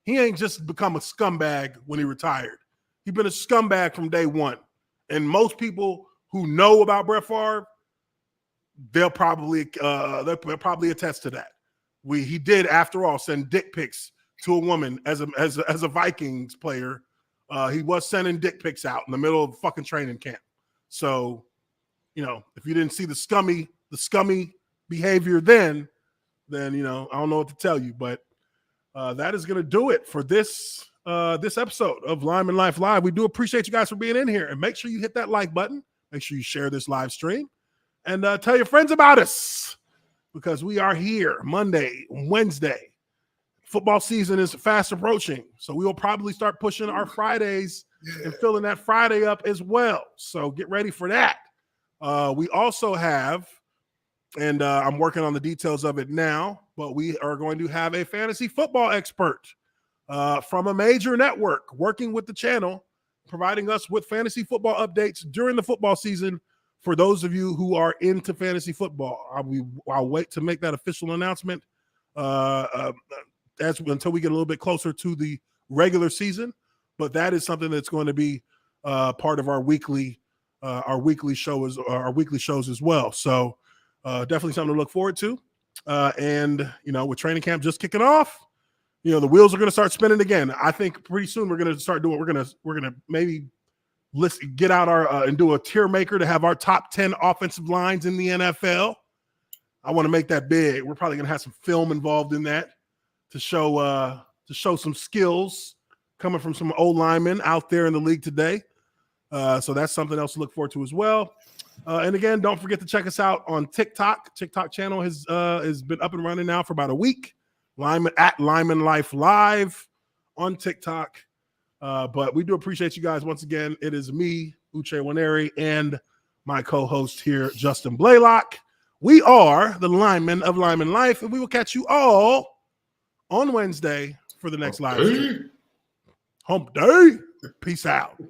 he ain't just become a scumbag when he retired. He's been a scumbag from day one. And most people who know about Brett Favre, they'll probably attest to that. He did, after all, send dick pics to a woman as a Vikings player. He was sending dick pics out in the middle of fucking training camp. So if you didn't see the scummy behavior then I don't know what to tell you. But that is going to do it for this episode of Lineman Life Live. We do appreciate you guys for being in here, and make sure you hit that like button. Make sure you share this live stream, and tell your friends about us, because we are here Monday, Wednesday. Football season is fast approaching, so we will probably start pushing our Fridays and filling that Friday up as well. So get ready for that. We also have, and I'm working on the details of it now, but we are going to have a fantasy football expert from a major network working with the channel, providing us with fantasy football updates during the football season for those of you who are into fantasy football. I'll wait to make that official announcement until we get a little bit closer to the regular season. But that is something that's going to be part of our weekly shows as well. So definitely something to look forward to. And with training camp just kicking off, the wheels are going to start spinning again. I think pretty soon we're going to start doing. We're going to maybe get out our and do a tier maker to have our top 10 offensive lines in the NFL. I want to make that big. We're probably going to have some film involved in that to show some skills coming from some old linemen out there in the league today. So that's something else to look forward to as well. And again, don't forget to check us out on TikTok. TikTok channel has been up and running now for about a week. Lineman Life Live on TikTok. But we do appreciate you guys once again. It is me, Uche Nwaneri, and my co-host here, Justin Blaylock. We are the Linemen of Lineman Life, and we will catch you all on Wednesday for the next live stream. Hump day. Peace out.